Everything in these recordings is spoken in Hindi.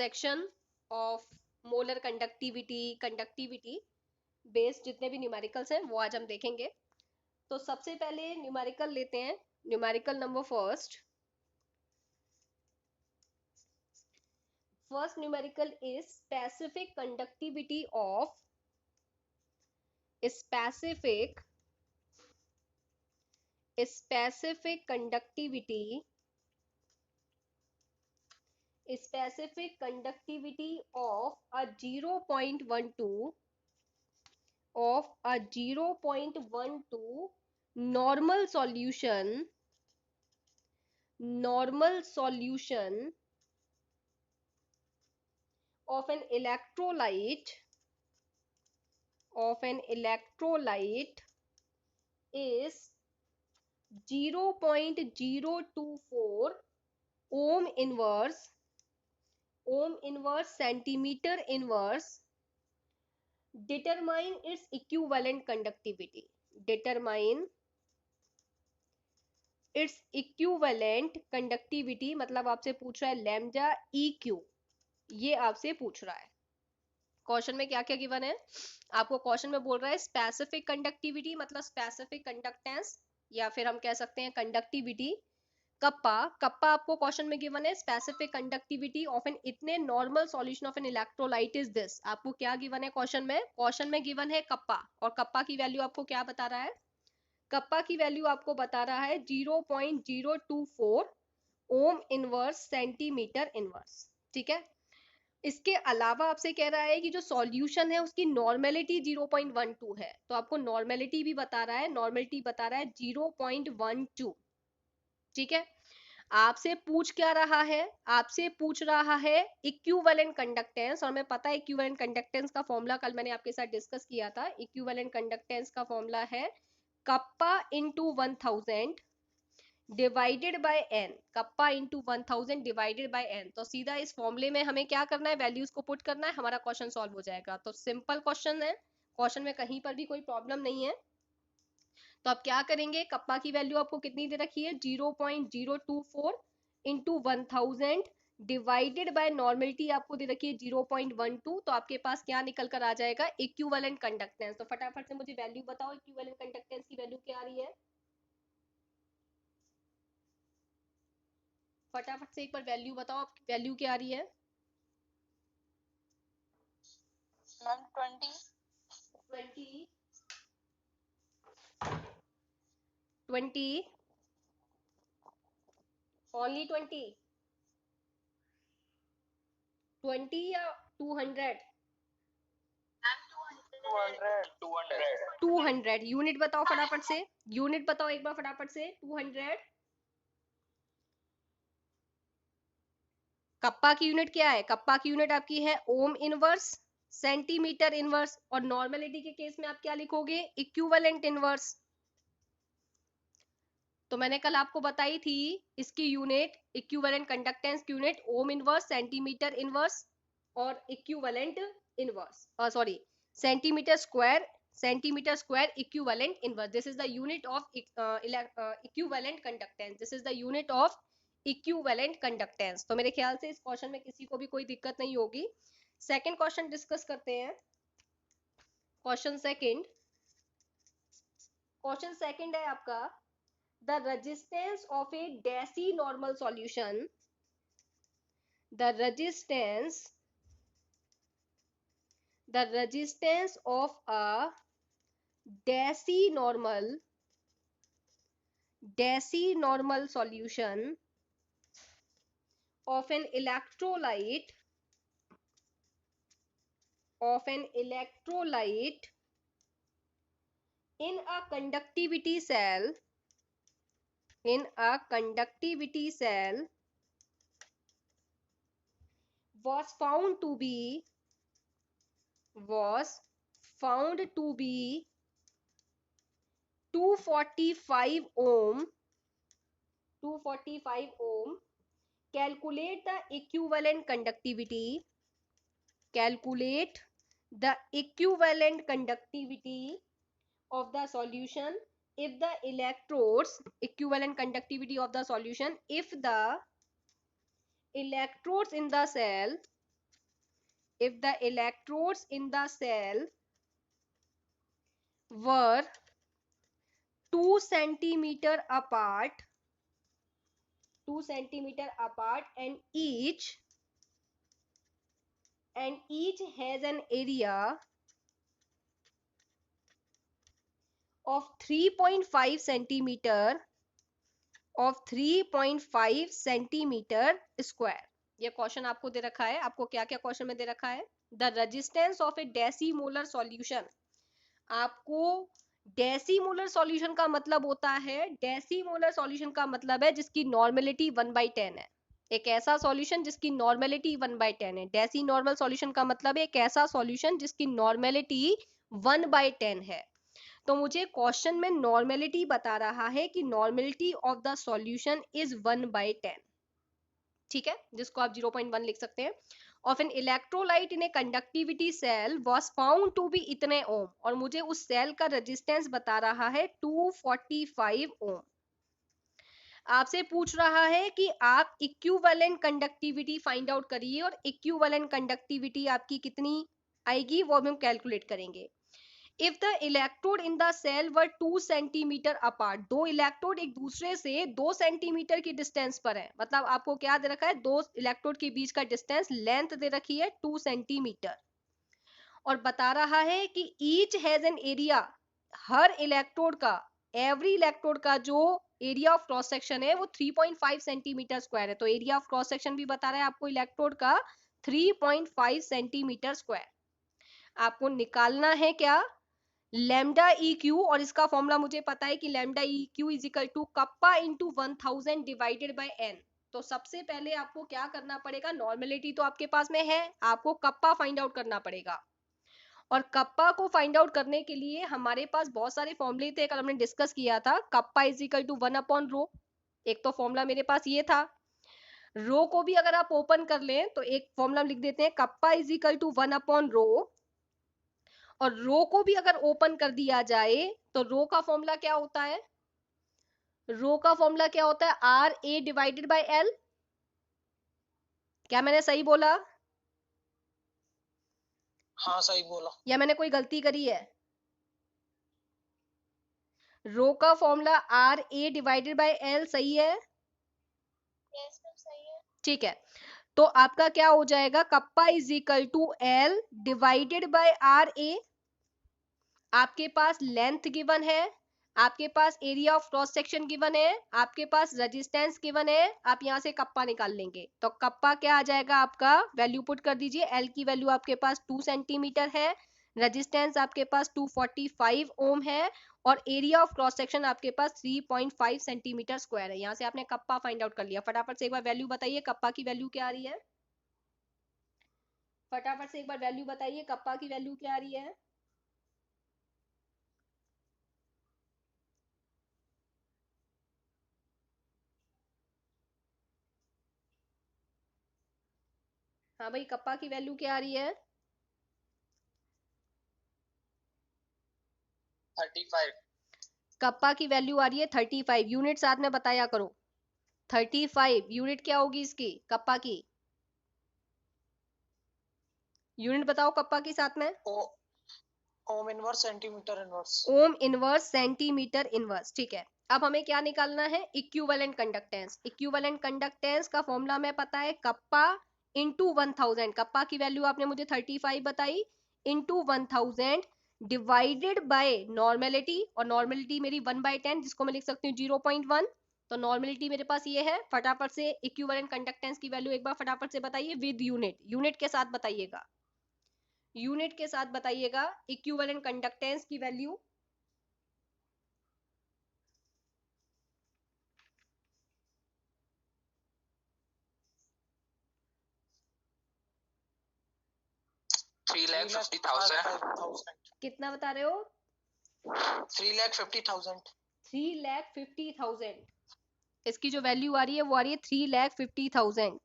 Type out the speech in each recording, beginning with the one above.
Section of molar conductivity based जितने भी न्यूमेरिकल्स हैं वो आज हम देखेंगे। तो सबसे पहले न्यूमेरिकल लेते हैं। Numerical number first numerical is specific conductivity of specific conductivity of a 0.12 normal solution of an electrolyte is 0.024 ohm inverse centimeter inverse. Determine its equivalent conductivity. Determine its equivalent conductivity मतलब आपसे पूछ रहा है लैम्डा EQ, ये आपसे पूछ रहा है। क्वेश्चन में क्या क्या गिवन है आपको? क्वेश्चन में बोल रहा है स्पेसिफिक कंडक्टिविटी मतलब स्पेसिफिक कंडक्टेंस, या फिर हम कह सकते हैं कंडक्टिविटी। कप्पा आपको क्वेश्चन में गिवन है स्पेसिफिक कंडक्टिविटी ऑफ एन इतने normal solution of an electrolyte is this. आपको क्या गिवन है क्वेश्चन में? क्वेश्चन में गिवन है कप्पा, और कप्पा की वैल्यू आपको क्या बता रहा है? कप्पा की वैल्यू आपको बता रहा है 0.024 ओम इनवर्स सेंटीमीटर इनवर्स। ठीक है, इसके अलावा आपसे कह रहा है कि जो सॉल्यूशन है उसकी नॉर्मेलिटी 0.12 है, तो आपको नॉर्मेलिटी भी बता रहा है, नॉर्मेलिटी बता रहा है 0.12। ठीक है, आपसे पूछ क्या रहा है? आपसे पूछ रहा है इक्विवेलेंट कंडक्टेंस, और हमें पता है इक्विवेलेंट कंडक्टेंस का फॉर्मूला कल मैंने आपके साथ डिस्कस किया था। इक्विवेलेंट कंडक्टेंस का फॉर्मूला है kappa into 1000 divided by N. Kappa into 1000 divided by N. तो सीधा इस फॉर्मूले में हमें क्या करना है? वैल्यूज को पुट करना है, हमारा क्वेश्चन सॉल्व हो जाएगा। तो सिंपल क्वेश्चन है, क्वेश्चन में कहीं पर भी कोई प्रॉब्लम नहीं है। तो आप क्या करेंगे? कप्पा की वैल्यू आपको कितनी दे रखी है? 0.024 इंटू 1000 डिवाइडेड बाय नॉर्मेलिटी आपको दे रखी है 0.12। तो आपके पास क्या निकल कर आ जाएगा? Equivalent conductance. तो फटाफट से मुझे वैल्यू बताओ, इक्विवेलेंट कंडक्टेंस की वैल्यू क्या आ रही है? फटाफट से एक बार वैल्यू बताओ, आपकी वैल्यू क्या आ रही है? मैम 20 ओनली 20 या 200? 200 यूनिट बताओ फटाफट से, यूनिट बताओ एक बार फटाफट से। 200 कप्पा की यूनिट क्या है? कप्पा की यूनिट आपकी है ओम इनवर्स सेंटीमीटर इनवर्स, और नॉर्मेलिटी के केस में आप क्या लिखोगे? Equivalent inverse. तो मैंने कल आपको बताई थी इसकी यूनिट, इक्विवेलेंट कंडक्टेंस की unit ohm inverse centimetre inverse और equivalent inverse, sorry centimetre square equivalent inverse. This is the unit of equivalent conductance. This is the unit of equivalent conductance. तो मेरे ख्याल से इस क्वेश्चन में किसी को भी कोई दिक्कत नहीं होगी। सेकंड क्वेश्चन डिस्कस करते हैं। क्वेश्चन सेकंड है आपका, the resistance of a Darcy normal solution, the resistance of a Darcy normal solution of an electrolyte in a conductivity cell was found to be 245 ohm. Calculate the equivalent conductivity of the solution if the electrodes equivalent conductivity of the solution if the electrodes in the cell if the electrodes in the cell were 2 centimeter apart, 2 centimeter apart, and each has an area of 3.5 centimeter square. ये क्वेश्चन आपको दे रखा है। आपको क्या क्या क्वेश्चन में दे रखा है? The resistance of a decimolar solution. आपको डेसीमोलर सॉल्यूशन का मतलब होता है, डेसीमोलर सॉल्यूशन का मतलब है जिसकी नॉर्मेलिटी 1/10 है। एक ऐसा सॉल्यूशन जिसकी नॉर्मेलिटी 1/10 है। डेसी नॉर्मल सॉल्यूशन का मतलब है एक ऐसा सॉल्यूशन जिसकी नॉर्मेलिटी 1/10 है। तो मुझे क्वेश्चन में नॉर्मेलिटी बता रहा है कि normality of the solution is 1/10, ठीक है, जिसको आप 0.1 लिख सकते हैं। Of an electrolyte in a conductivity cell was found to be इतने ओम, और मुझे उस सेल का रेजिस्टेंस बता रहा है 245 ओम। आपसे पूछ रहा है कि आप इक्विवेलेंट कंडक्टिविटी फाइंड आउट करिए, और इक्विवेलेंट कंडक्टिविटी आपकी कितनी आएगी वो हम कैलकुलेट करेंगे। If the electrode in the cell were 2 centimetre apart, दो इलेक्ट्रोड एक दूसरे से 2 सेंटीमीटर की डिस्टेंस पर है, मतलब आपको क्या दे रखा है, दो इलेक्ट्रोड के बीच का डिस्टेंस लेंथ दे रखी है 2 सेंटीमीटर, और बता रहा है कि each has an area, her electrode का, एवरी इलेक्ट्रोड का जो एरिया ऑफ क्रॉस सेक्शन है वो 3.5 सेंटीमीटर स्क्वायर है। तो एरिया ऑफ क्रॉस सेक्शन भी बता रहा है आपको इलेक्ट्रोड का 3.5 सेंटीमीटर स्क्वायर। आपको निकालना है क्या, लैम्डा ई क्यू, और इसका फॉर्मूला मुझे पता है कि lambda E Q is equal to kappa into 1000 divided by N. तो सबसे पहले आपको क्या करना पड़ेगा, नॉर्मेलिटी तो आपके पास में है, आपको कप्पा फाइंड आउट करना पड़ेगा। और कप्पा को फाइंड आउट करने के लिए हमारे पास बहुत सारे फॉर्मूले थे, कल हमने डिस्कस किया था। कप्पा इज इक्वल टू 1/रो, एक तो फॉर्मूला मेरे पास ये था। रो को भी अगर आप ओपन कर लें तो एक फॉर्मूला लिख देते हैं, कप्पा इज इक्वल टू 1/रो, और रो को भी अगर ओपन कर दिया जाए तो रो का फॉर्मूला क्या होता है, रो का फॉर्मूला क्या होता है, R A divided by L. क्या मैंने सही बोला? हाँ सही बोला। या मैंने कोई गलती करी है? रो का formula R A divided by L सही है? यस मैम सही है। ठीक है, तो आपका क्या हो जाएगा, kappa is equal to L divided by R A. आपके पास लेंथ गिवन है, आपके पास area of cross section given है, आपके पास रेजिस्टेंस गिवन है, आप यहां से कप्पा निकाल लेंगे। तो कप्पा क्या आ जाएगा आपका, वैल्यू पुट कर दीजिए। एल की वैल्यू आपके पास 2 सेंटीमीटर है, रेजिस्टेंस आपके पास 245 ओम है, और एरिया ऑफ क्रॉस सेक्शन आपके पास 3.5 सेंटीमीटर स्क्वायर है। यहाँ से आपने कप्पा फाइंड आउट कर लिया। फटाफट से एक बार वैल्यू बताइए, कप्पा की वैल्यू क्या आ रही है? फटाफट से एक बार वैल्यू बताइए, कप्पा की वैल्यू क्या आ रही है? हाँ भाई, कप्पा की वैल्यू क्या आ रही है? 35। कप्पा की वैल्यू आ रही है 35। यूनिट साथ में बताया करो। 35 यूनिट क्या होगी इसकी, कप्पा की यूनिट बताओ कप्पा की साथ में। Oh ohm inverse centimetre inverse. Ohm inverse centimetre inverse, ठीक है। अब हमें क्या निकालना है, इक्विवेलेंट कंडक्टेंस। इक्विवेलेंट कंडक्टेंस का फॉर्मूला हमें पता है, कप्पा इंटू 1000। कप्पा की वैल्यू आपने मुझे 35 बताई, इंटू 1000 डिवाइडेड बाय नॉर्मेलिटी, और नॉर्मेलिटी मेरी 1/10 जिसको मैं लिख सकती हूँ 0.1। तो नॉर्मेलिटी मेरे पास ये है। फटाफट से इक्विवेलेंट कंडक्टेंस की वैल्यू एक बार फटाफट से बताइए विद यूनिट, यूनिट के साथ बताइएगा, यूनिट के साथ बताइएगा इक्विवेलेंट कंडक्टेंस की वैल्यू। 3,50,000। कितना बता रहे हो? 3,50,000। 3,50,000। इसकी जो वैल्यू आ रही है वो आ रही है 3,50,000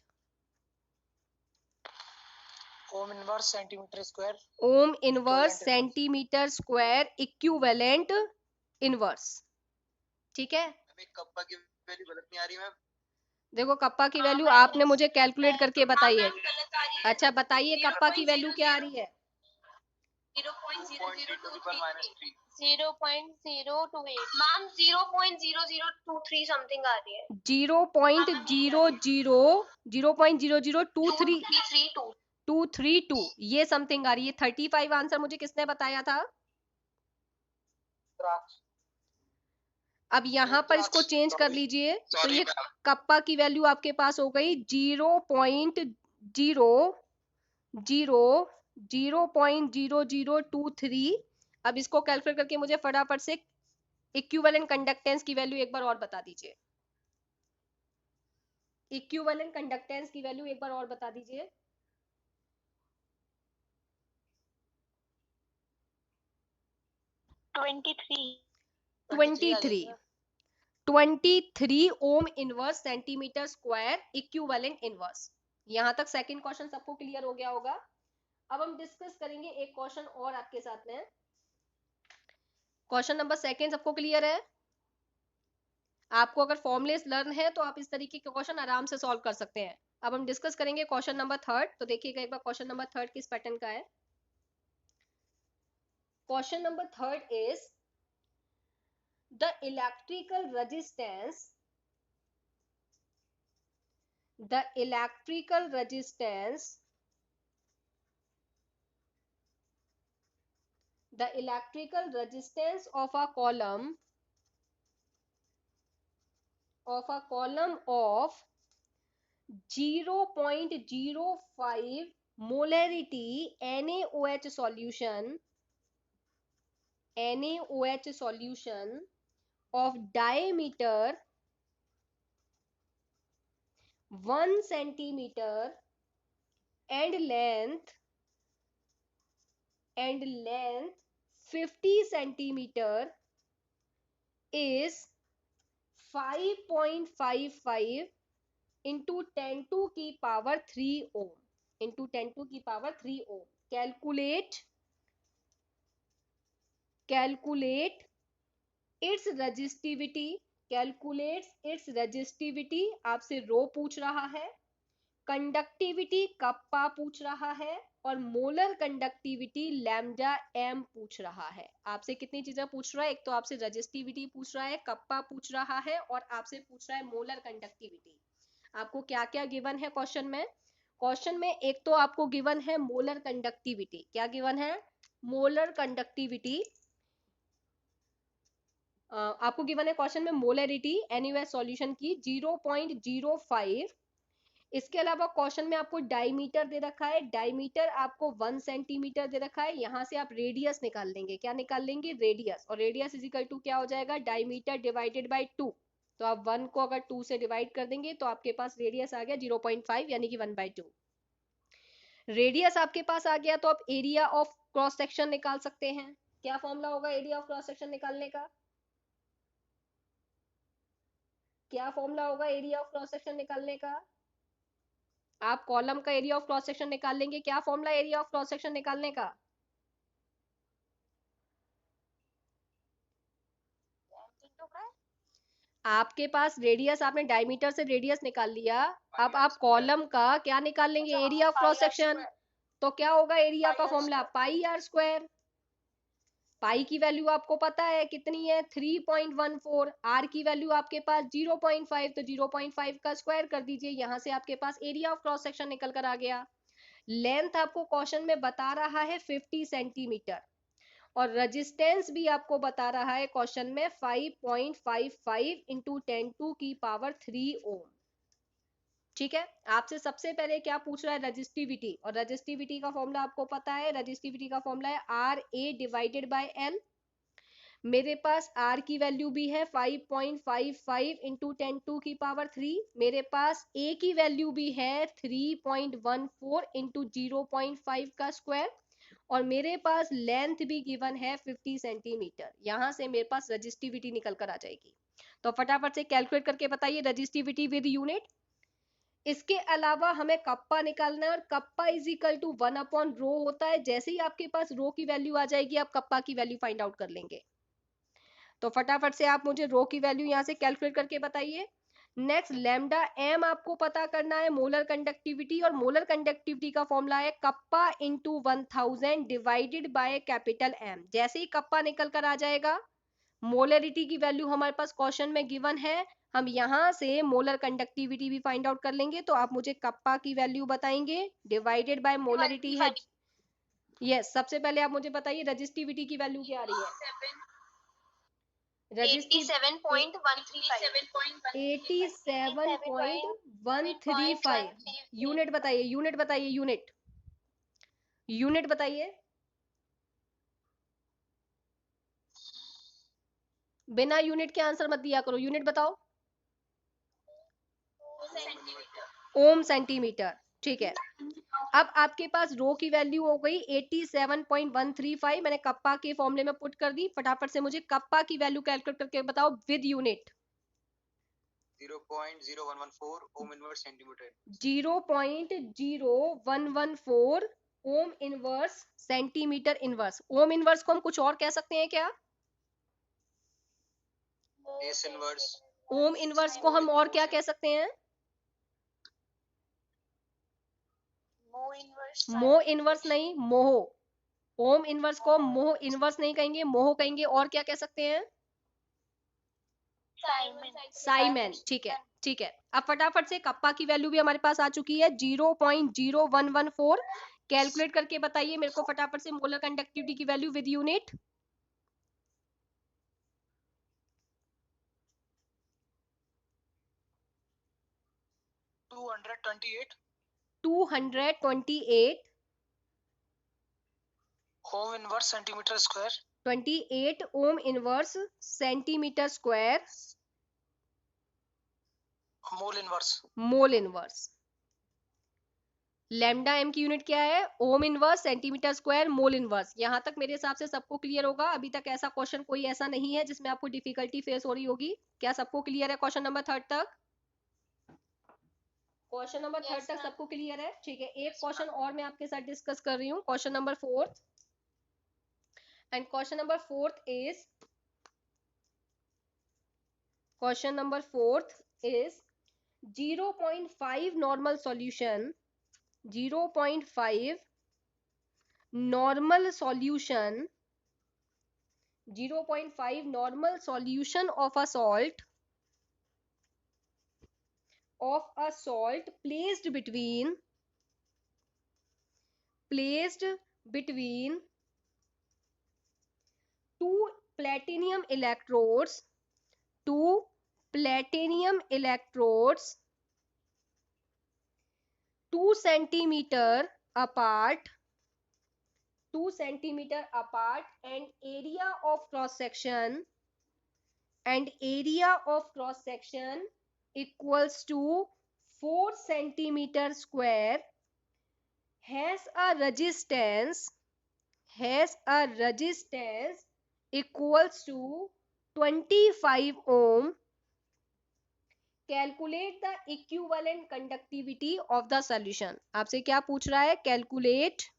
ओम इनवर्स सेंटीमीटर स्क्वायर। ओम inverse centimetre square equivalent inverse, ठीक है। कप्पा की वैल्यू गलत नहीं आ रही मैम? देखो कप्पा की वैल्यू हाँ, आपने मुझे कैलकुलेट करके बताई है। मैम गलत आ रही है। अच्छा बताइए कप्पा की वैल्यू क्या आ रही है? 0.00233 0.028 मैम 0.0023 समथिंग आ रही है। 0.00023232 ये समथिंग आ रही है। 35 आंसर मुझे किसने बताया था? अब यहाँ पर इसको चेंज कर लीजिए, तो ये कप्पा की वैल्यू आपके पास हो गई 0.0023। अब इसको कैलकुलेट करके मुझे फटाफट से इक्विवेलेंट कंडक्टेंस की वैल्यू एक बार और बता दीजिए। इक्विवेलेंट कंडक्टेंस की वैल्यू एक बार और बता दीजिए। ट्वेंटी 23 ओम inverse centimetre square equivalent inverse. यहां तक सेकंड क्वेश्चन सबको क्लियर हो गया होगा। अब हम डिस्कस करेंगे एक क्वेश्चन और आपके साथ में। क्वेश्चन नंबर सेकंड सबको क्लियर है? आपको अगर फॉर्मुलेस लर्न है तो आप इस तरीके के क्वेश्चन आराम से सॉल्व कर सकते हैं। अब हम डिस्कस करेंगे क्वेश्चन नंबर थर्ड। तो देखिएगा एक बार क्वेश्चन नंबर थर्ड किस पैटर्न का है। Question number third is the electrical resistance the electrical resistance of a column of 0.05 molarity NaOH solution of diameter 1 centimeter and length 50 centimeter is 5.55 into 10 to की पावर 3 ओम into 10 to की पावर 3 ओम। कैलकुलेट इट्स रेजिस्टिविटी आपसे रो पूछ रहा है, कंडक्टिविटी कप्पा पूछ रहा है, और मोलर कंडक्टिविटी लैम्डा एम पूछ रहा है। आपसे कितनी चीजें पूछ रहा है? एक तो आपसे रेजिस्टिविटी पूछ रहा है, कप्पा पूछ रहा है, और आपसे पूछ रहा है मोलर कंडक्टिविटी। आपको क्या क्या गिवन है क्वेश्चन में? क्वेश्चन में एक तो आपको गिवन है मोलर कंडक्टिविटी। क्या गिवन है? Molar conductivity. आपको गिवन है क्वेश्चन में मोलरिटी NaOH सॉल्यूशन की 0.05। इसके अलावा क्वेश्चन में आपको डायमीटर दे रखा है, डायमीटर आपको 1 सेंटीमीटर दे रखा है। यहां से आप रेडियस निकाल लेंगे। क्या निकाल लेंगे? रेडियस। और रेडियस इज इक्वल टू क्या हो जाएगा? Diameter divided by 2। तो आप 1 को अगर 2 से डिवाइड कर देंगे तो आपके पास रेडियस आ गया 0.5 यानी कि 1/2। रेडियस आपके पास आ गया तो आप एरिया ऑफ क्रॉस सेक्शन निकाल सकते हैं। क्या फॉर्मूला होगा एरिया ऑफ क्रॉस सेक्शन निकालने का? क्या फॉर्मूला होगा एरिया ऑफ क्रॉस सेक्शन निकालने का? आप कॉलम का एरिया ऑफ क्रॉस सेक्शन निकाल लेंगे। क्या formula area of cross section निकालने का? आपके पास रेडियस, आपने डायमीटर से रेडियस निकाल लिया। अब आप कॉलम का क्या निकाल लेंगे? Area of cross section. तो क्या होगा एरिया का formula? Pi r square. Pi की वैल्यू आपको पता है कितनी है? 3.14। आर की वैल्यू आपके पास 0.5, तो 0.5 का स्क्वायर कर दीजिए। यहां से आपके पास एरिया ऑफ क्रॉस सेक्शन निकल कर आ गया। लेंथ आपको क्वेश्चन में बता रहा है 50 सेंटीमीटर, और रेजिस्टेंस भी आपको बता रहा है क्वेश्चन में 5.55 इंटू 10 टू की पावर 3 ओम। ठीक है, आपसे सबसे पहले क्या पूछ रहा है? रेजिस्टिविटी। और रेजिस्टिविटी का फॉर्मूला आपको पता है। रेजिस्टिविटी का फॉर्मूला है RA डिवाइडेड बाय L। मेरे पास R की वैल्यू भी है 5.55 इंटू 10 टू की पावर 3। मेरे पास A की वैल्यू भी है 3.14 इंटू 0.5 का स्क्वायर, और मेरे पास लेंथ भी गिवन है 50 सेंटीमीटर। यहां से मेरे पास रेजिस्टिविटी निकल कर आ जाएगी। तो फटाफट से कैलकुलेट करके बताइए रेजिस्टिविटी विद यूनिट। इसके अलावा हमें कप्पा निकालना है, और कप्पा इज इक्वल टू 1/रो होता है। जैसे ही आपके पास रो की वैल्यू आ जाएगी आप कप्पा की वैल्यू फाइंड आउट कर लेंगे। तो फटाफट से आप मुझे रो की वैल्यू यहां से कैलकुलेट करके बताइए। नेक्स्ट लैम्डा एम आपको पता करना है, मोलर कंडक्टिविटी, और मोलर कंडक्टिविटी का फॉर्मूला है kappa into 1000 divided by capital M. जैसे ही कप्पा निकल कर आ जाएगा, मोलरिटी की वैल्यू हमारे पास क्वेश्चन में गिवन है, हम यहां से मोलर कंडक्टिविटी भी फाइंड आउट कर लेंगे। तो आप मुझे कप्पा की वैल्यू बताएंगे, डिवाइडेड बाय मोलरिटी है। यस, सबसे पहले आप मुझे बताइए रजिस्टिविटी की वैल्यू क्या आ रही है? 87.135 यूनिट बताइए, यूनिट बताइए, यूनिट यूनिट बताइए, बिना यूनिट के आंसर मत दिया करो, यूनिट बताओ। ओम सेंटीमीटर, ठीक है। अब आपके पास रो की वैल्यू हो गई 87.135, मैंने कप्पा के फॉर्मूले में पुट कर दी। फटाफट से मुझे कप्पा की वैल्यू कैलकुलेट करके बताओ with unit. 0.0114 Om inverse centimetre. 0.0114 Om inverse centimetre inverse. Ohm inverse को हम कुछ और कह सकते हैं क्या? S inverse. ओम इनवर्स को हम और क्या कह सकते हैं? मोह इनवर्स नहीं, मोह। ओम इनवर्स को मोह इनवर्स नहीं कहेंगे, मोह कहेंगे। और क्या कह सकते हैं? साइमन, ठीक है, ठीक है। अब फटाफट से कप्पा की वैल्यू भी हमारे पास आ चुकी है 0.0114। कैलकुलेट करके बताइए मेरे को फटाफट से मोलर कंडक्टिविटी की value with unit. 228 ohm inverse centimetre square. 28 ohm inverse centimetre square mole inverse. Mole inverse. Lambda M की यूनिट क्या है? Ohm inverse centimetre square mole inverse. यहां तक मेरे हिसाब से सबको क्लियर होगा। अभी तक ऐसा क्वेश्चन कोई ऐसा नहीं है जिसमें आपको डिफिकल्टी फेस हो रही होगी। क्या सबको क्लियर है क्वेश्चन नंबर 3 तक? क्वेश्चन नंबर 3 तक सबको क्लियर है? ठीक है, एक क्वेश्चन और मैं आपके साथ डिस्कस कर रही हूँ, question number 4। And question number 4 is question number 4 is 0.5 normal solution 0.5 normal solution 0.5 normal solution of a salt placed between two platinum electrodes 2 centimeter apart and area of cross section equals to 4 centimeter square has a resistance equals to 25 ohm. Calculate the equivalent conductivity of the solution. आपसे क्या पूछ रहा है? Calculate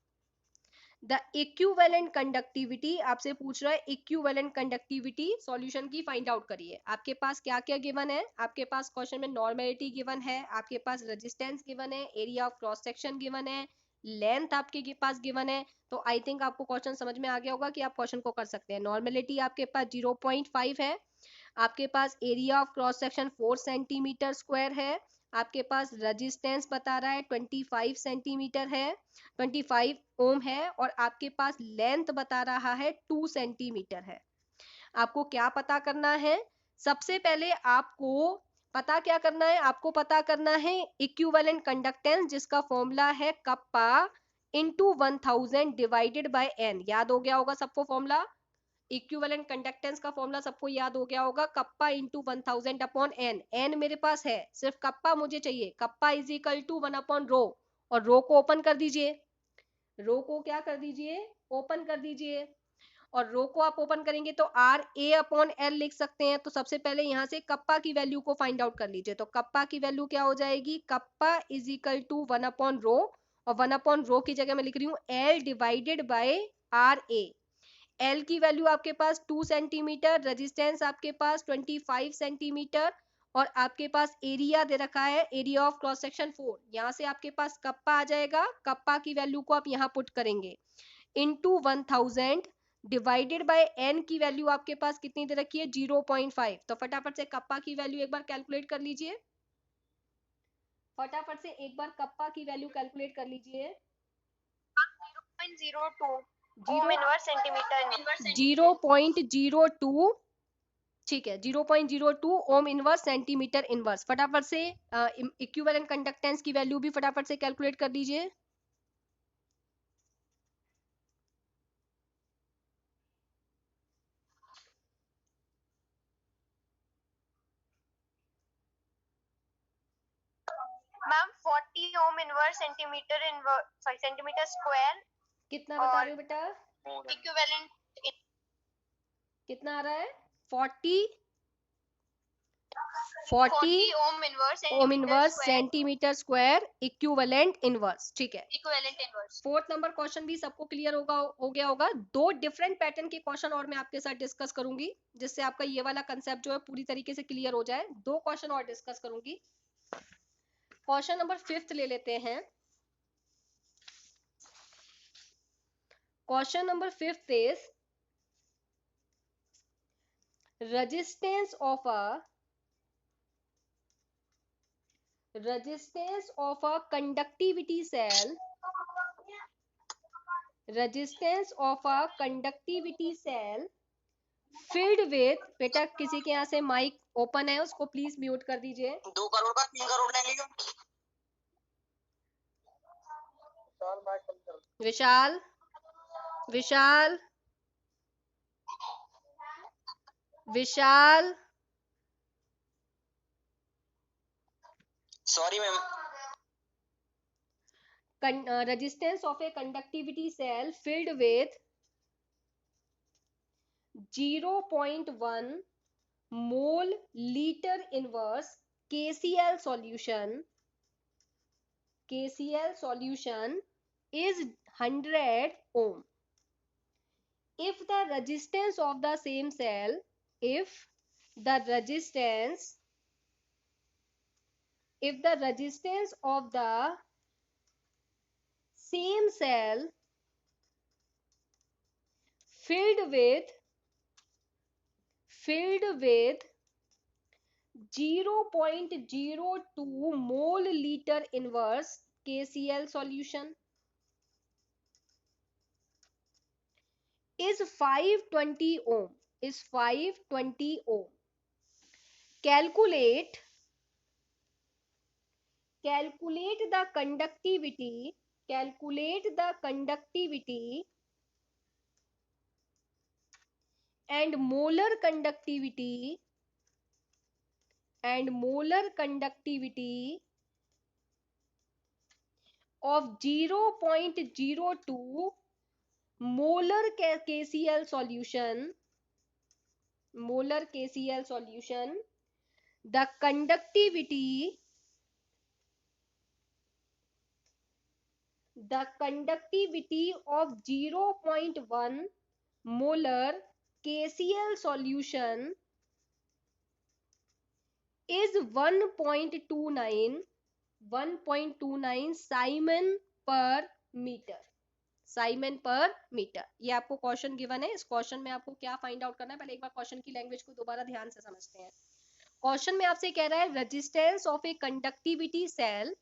the equivalent conductivity, आपसे पूछ रहा है equivalent conductivity सॉल्यूशन की फाइंड आउट करिए। आपके पास क्या क्या गिवन है? आपके पास क्वेश्चन में नॉर्मेलिटी गिवन है, आपके पास रेजिस्टेंस गिवन है, area of cross section given है, लेंथ आपके पास गिवन है। तो आई थिंक आपको क्वेश्चन समझ में आ गया होगा कि आप क्वेश्चन को कर सकते हैं। नॉर्मेलिटी आपके पास 0.5 है, आपके पास area of cross section 4 centimetre square है, आपके पास रेजिस्टेंस बता रहा है 25 सेंटीमीटर है, 25 ओम है, और आपके पास लेंथ बता रहा है 2 सेंटीमीटर है। आपको क्या पता करना है? सबसे पहले आपको पता क्या करना है? आपको पता करना है इक्विवेलेंट कंडक्टेंस, जिसका फॉर्मूला है kappa into 1000 divided by N. याद हो गया होगा सबको फॉर्मूला? इक्विवेलेंट कंडक्टेंस का फॉर्मूला सबको याद हो गया होगा, kappa into 1000 upon N. N मेरे पास है, सिर्फ कप्पा मुझे चाहिए। Kappa is equal to 1 upon rho, और रो को ओपन कर दीजिए। रो को क्या कर दीजिए? ओपन कर दीजिए। और रो को आप ओपन करेंगे तो आर ए अपॉन एल लिख सकते हैं। तो सबसे पहले यहाँ से कप्पा की वैल्यू को फाइंड आउट कर लीजिए। तो कप्पा की वैल्यू क्या हो जाएगी? Kappa is equal to 1 upon rho, और 1 अपॉन रो की जगह मैं लिख रही हूँ L divided by R A. L की वैल्यू आपके पास 2 सेंटीमीटर, रेजिस्टेंस आपके पास 25 सेंटीमीटर, और आपके पास एरिया दे रखा है, एरिया ऑफ क्रॉस सेक्शन 4, यहाँ से आपके पास कप्पा आ जाएगा, कप्पा की वैल्यू को आप यहाँ पुट करेंगे इनटू 1000 डिवाइडेड बाय एन की वैल्यू आपके पास कितनी दे रखी है 0.5। तो फटाफट से कप्पा की वैल्यू एक बार कैलकुलेट कर लीजिए, फटाफट से एक बार कप्पा की वैल्यू कैलकुलेट कर लीजिए। 0.02 ओम इनवर्स सेंटीमीटर 0.02, ठीक है 0.02 ओम इनवर्स सेंटीमीटर इनवर्स। फटाफट से इक्विवेलेंट कंडक्टेंस की वैल्यू भी फटाफट से कैलकुलेट कर लीजिए। मैम 40 ओम इनवर्स सेंटीमीटर स्क्वायर कितना बता रहे हो बेटा, इक्विवेलेंट कितना आ रहा है 40 ओम inverse centimetre square equivalent inverse, ठीक है। Equivalent inverse. Fourth number question भी सबको क्लियर हो गया होगा। दो डिफरेंट पैटर्न के क्वेश्चन और मैं आपके साथ डिस्कस करूंगी, जिससे आपका ये वाला कंसेप्ट जो है पूरी तरीके से क्लियर हो जाए। दो क्वेश्चन और डिस्कस करूंगी। क्वेश्चन नंबर 5 ले लेते हैं। Question number 5 is resistance of a conductivity cell, resistance of a conductivity cell filled with, बेटा किसी के यहाँ से माइक ओपन है उसको प्लीज म्यूट कर दीजिए। 2 करोड़ का 3 करोड़ ले लियो। Vishal Vishal Vishal sorry ma'am. resistance of a conductivity cell filled with 0.1 mole liter inverse KCl solution is 100 ohm. If the resistance of the same cell, if the resistance of the same cell filled with 0.02 mole liter inverse KCl solution is 520 ohm, calculate the conductivity and molar conductivity of 0.02 molar KCl solution. The conductivity of 0.1 molar KCl solution is 1.29 Simon per meter। ये आपको क्वेश्चन गिवन है। इस क्वेश्चन में आपको क्या फाइंड आउट करना है, पहले एक बार क्वेश्चन की लैंग्वेज को दोबारा ध्यान से समझते हैं। क्वेश्चन में आपसे कह रहा है resistance of a conductivity cell,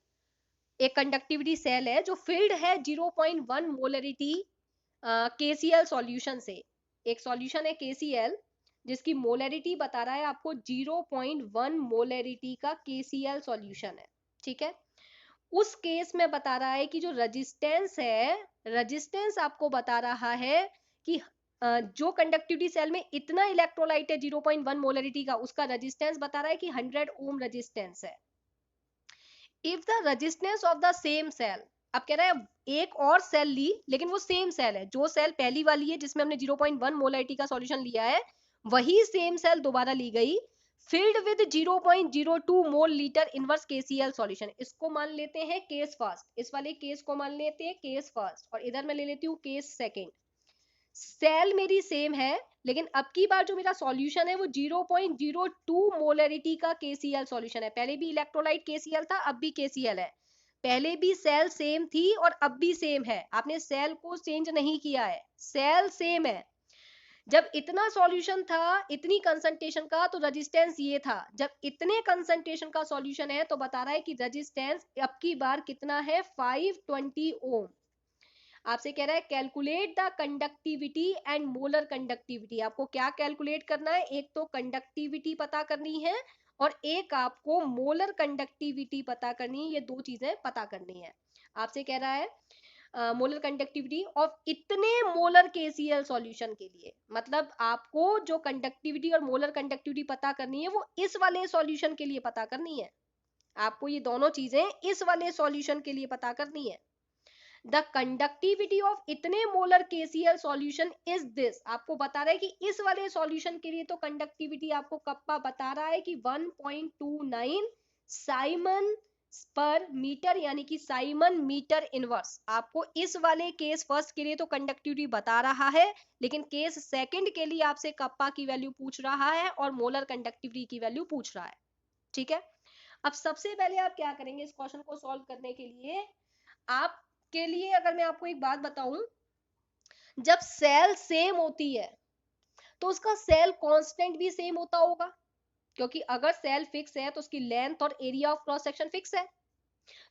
एक कंडक्टिविटी सेल है जो फिल्ड है 0.1 मोलरिटी KCl सॉल्यूशन से। एक सॉल्यूशन है KCl जिसकी मोलरिटी बता रहा है आपको 0.1 मोलरिटी का KCl सॉल्यूशन है, ठीक है। उस केस में बता रहा है कि जो रेजिस्टेंस आपको बता रहा है कि जो कंडक्टिविटी सेल में इतना इलेक्ट्रोलाइट है 0.1 मोलरिटी का, उसका रेजिस्टेंस बता रहा है कि 100 ओम रेजिस्टेंस है। If the resistance of the same cell, अब कह रहा है एक और सेल ली लेकिन वो सेम सेल है, जो सेल पहली वाली है जिसमें हमने 0.1 मोलरिटी का सॉल्यूशन लिया है वही सेम सेल दोबारा ली गई, filled with 0.02 mole litre inverse KCl solution. इसको मान लेते हैं केस फर्स्ट, इस वाले केस को मान लेते हैं केस फर्स्ट और इधर मैं ले लेती हूँ केस सेकंड। सेल मेरी सेम है, लेकिन अब की बार जो मेरा सॉल्यूशन है वो 0.02 मोलरिटी का KCl सॉल्यूशन है। पहले भी इलेक्ट्रोलाइट KCl था, अब भी KCl है। पहले भी सेल सेम थी और अब भी सेम है, आपने सेल को चेंज नहीं किया है, सेल सेम है। जब इतना सॉल्यूशन था, इतनी कंसंट्रेशन का, तो रेजिस्टेंस ये था। जब इतने कंसंट्रेशन का सॉल्यूशन है तो बता रहा है कि रेजिस्टेंस अब की बार कितना है, 520 ओम। आपसे कह रहा है calculate the conductivity and molar conductivity. आपको क्या कैलकुलेट करना है, एक तो कंडक्टिविटी पता करनी है और एक आपको मोलर कंडक्टिविटी पता करनी है, ये दो चीजें पता करनी है। आपसे कह रहा है मोलर कंडक्टिविटी ऑफ इतने मोलर KCl सॉल्यूशन के लिए, मतलब आपको जो कंडक्टिविटी और मोलर कंडक्टिविटी पता करनी है वो इस वाले सॉल्यूशन के लिए पता करनी है। आपको ये दोनों चीजें इस वाले सॉल्यूशन के लिए पता करनी है। द कंडक्टिविटी ऑफ इतने molar KCl solution is this. आपको बता रहा है कि इस वाले सॉल्यूशन के लिए तो कंडक्टिविटी आपको कप्पा बता रहा है कि 1.29 साइमन पर मीटर, यानी कि साइमन मीटर इनवर्स। आपको इस वाले केस फर्स्ट के लिए तो कंडक्टिविटी बता रहा है, लेकिन केस सेकंड के लिए आपसे कप्पा की वैल्यू पूछ रहा है और मोलर कंडक्टिविटी की वैल्यू पूछ रहा है। ठीक है, अब सबसे पहले आप क्या करेंगे इस क्वेश्चन को सॉल्व करने के लिए, आप के लिए अगर मैं आपको एक बात बताऊं, जब सेल सेम होती है तो उसका सेल कांस्टेंट भी सेम होता होगा, क्योंकि अगर सेल फिक्स है तो उसकी लेंथ और area of cross section fix है।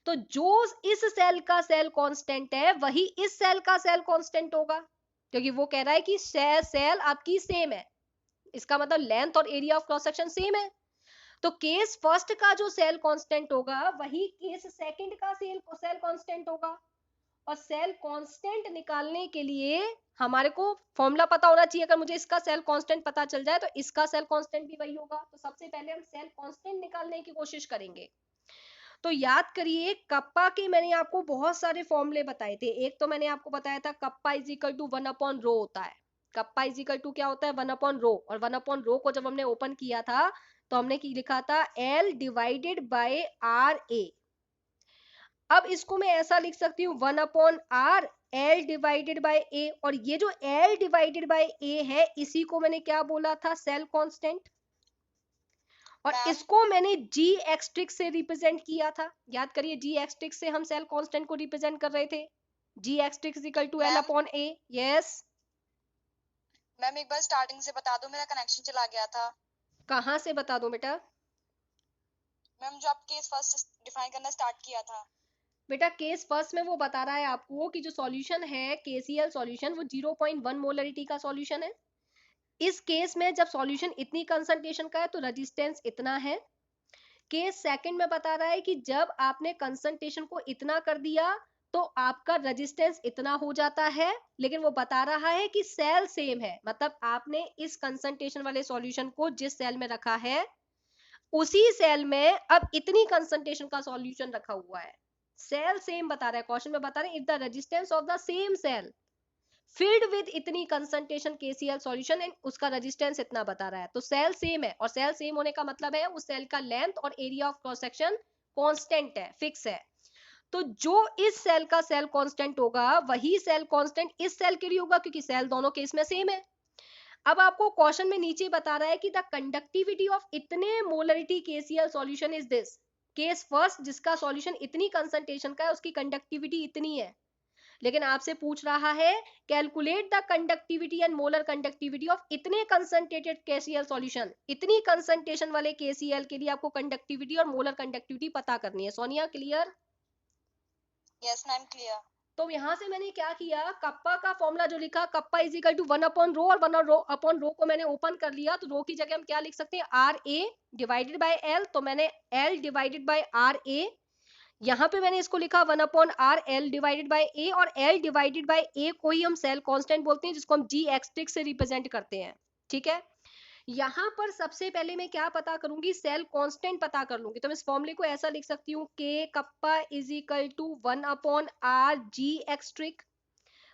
तो जो इस सेल का सेल कांस्टेंट है वही इस सेल का सेल कांस्टेंट होगा, क्योंकि वो कह रहा है कि सेल आपकी सेम है, इसका मतलब लेंथ और area of cross section same है। तो केस फर्स्ट का जो सेल कांस्टेंट होगा वही केस सेकंड का सेल कांस्टेंट होगा। और सेल कांस्टेंट निकालने के लिए हमारे को फॉर्मूला पता होना चाहिए। अगर मुझे इसका सेल कांस्टेंट पता चल जाए तो इसका सेल कांस्टेंट भी वही होगा। तो सबसे पहले हम सेल कांस्टेंट निकालने की कोशिश करेंगे। तो याद करिए, कप्पा के मैंने आपको बहुत सारे फॉर्मूले बताए थे। एक तो मैंने आपको बताया था कप्पा इज इक्वल टू 1/रो होता है। कप्पा इज इक्वल टू क्या होता है, 1/रो। और 1/रो को जब हमने ओपन किया था तो हमने की लिखा था L डिवाइडेड बाय RA। अब इसको मैं ऐसा लिख सकती हूँ 1/R L divided by A। और ये जो L डिवाइडेड बाय A है इसी को मैंने क्या बोला था, सेल कांस्टेंट। और इसको मैंने G एक्सट्रिक्स से रिप्रेजेंट किया था। याद करिए, G एक्सट्रिक्स से हम सेल कांस्टेंट को रिप्रेजेंट कर रहे थे। G एक्सट्रिक्स equal to L/A। Yes ma'am, एक बार स्टार्टिंग से बता दो, मेरा कनेक्शन चला गया था। कहाँ से बता दो बेटा? मैम, जो आप केस फर्स्ट डिफाइन करना स्टार्ट किया था। बेटा केस फर्स्ट में वो बता रहा है आपको कि जो सॉल्यूशन है KCl सॉल्यूशन वो 0.1 मोलरिटी का सॉल्यूशन है। इस केस में जब सॉल्यूशन इतनी कंसंट्रेशन का है तो रेजिस्टेंस इतना है। केस सेकंड में बता रहा है कि जब आपने कंसंट्रेशन को इतना कर दिया तो आपका रेजिस्टेंस इतना हो जाता है, लेकिन वो बता रहा है कि सेल सेम है। मतलब आपने इस कंसंट्रेशन वाले सॉल्यूशन को जिस सेल में रखा है उसी सेल में अब इतनी कंसंट्रेशन का सॉल्यूशन रखा हुआ है। सेल सेम बता रहा है, क्वेश्चन में बता रहे हैं if the resistance of the same cell filled with इतनी कंसंट्रेशन KCl सॉल्यूशन एंड उसका रेजिस्टेंस इतना बता रहा है। तो सेल सेम है, और सेल सेम होने का मतलब है उस सेल का लेंथ और area of cross section constant है, फिक्स है। तो जो इस सेल का सेल कांस्टेंट होगा वही सेल कांस्टेंट इस सेल के लिए होगा, क्योंकि सेल दोनों केस में सेम है। अब आपको क्वेश्चन में नीचे बता रहा है कि द कंडक्टिविटी ऑफ इतने molarity KCl solution is this. Case first जिसका सॉल्यूशन इतनी कंसंट्रेशन का है उसकी कंडक्टिविटी इतनी है, लेकिन आपसे पूछ रहा है calculate the conductivity and molar conductivity of इतने कंसंट्रेटेड KCl सॉल्यूशन। इतनी कंसंट्रेशन वाले KCl के लिए आपको कंडक्टिविटी और मोलर कंडक्टिविटी पता करनी है। Sonia clear? Yes ma'am, clear. तो यहां से मैंने क्या किया, कप्पा का फॉर्मूला जो लिखा, कप्पा इज इक्वल टू 1/रो, और 1/रो को मैंने ओपन कर लिया। तो रो की जगह हम क्या लिख सकते हैं, RA डिवाइडेड बाय L। तो मैंने L डिवाइडेड बाय RA, यहाँ पे मैंने इसको लिखा 1/R L divided by A। और L डिवाइडेड बाय A को ही हम सेल कांस्टेंट बोलते हैं, जिसको हम G एक्सट्रिक्स से रिप्रेजेंट करते हैं। ठीक है, यहाँ पर सबसे पहले मैं क्या पता करूंगी, सेल कांस्टेंट पता कर लूंगी। तो मैं इस फॉर्मूले को ऐसा लिख सकती हूँ K kappa is equal to 1/R G एक्सट्रिक।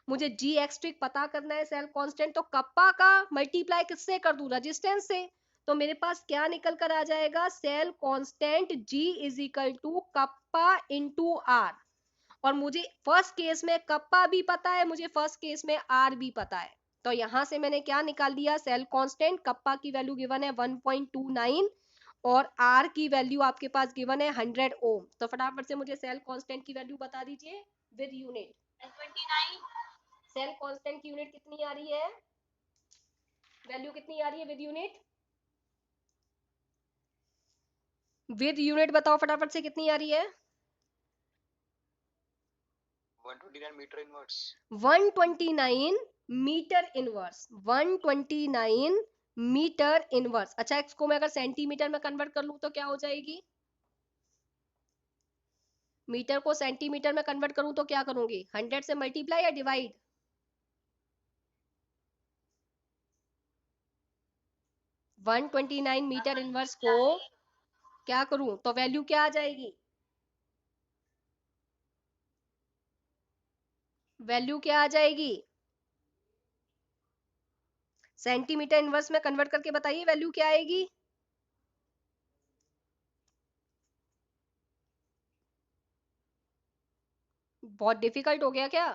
मुझे G एक्सट्रिक पता करना है सेल कांस्टेंट, तो कप्पा का मल्टीप्लाई किससे कर दूं, रेजिस्टेंस से। तो मेरे पास क्या निकल कर आ जाएगा, cell constant G is equal to kappa into R। और मुझे फर्स्ट केस में कप्पा भी पता है, मुझे फर्स्ट केस में R भी पता है। तो यहां से मैंने क्या निकाल दिया, सेल कांस्टेंट, कप्पा की वैल्यू गिवन है 1.29 और आर की वैल्यू आपके पास गिवन है 100 ओम। तो फटाफट से मुझे सेल कांस्टेंट की वैल्यू बता दीजिए विद यूनिट। 29 सेल कांस्टेंट की यूनिट कितनी आ रही है, वैल्यू कितनी आ रही है विद यूनिट, विद यूनिट बताओ फटाफट से कितनी आ रही है। 129 metre inverse. 129 metre inverse, 129 metre inverse. अच्छा, इसको मैं अगर सेंटीमीटर में कन्वर्ट कर लूं तो क्या हो जाएगी, मीटर को सेंटीमीटर में कन्वर्ट करूं तो क्या करूंगी, 100 से मल्टीप्लाई या डिवाइड, 129 मीटर इनवर्स को क्या करूं तो वैल्यू क्या आ जाएगी, वैल्यू क्या आ जाएगी, सेंटीमीटर इनवर्स में कन्वर्ट करके बताइए वैल्यू क्या आएगी। बहुत डिफिकल्ट हो गया क्या,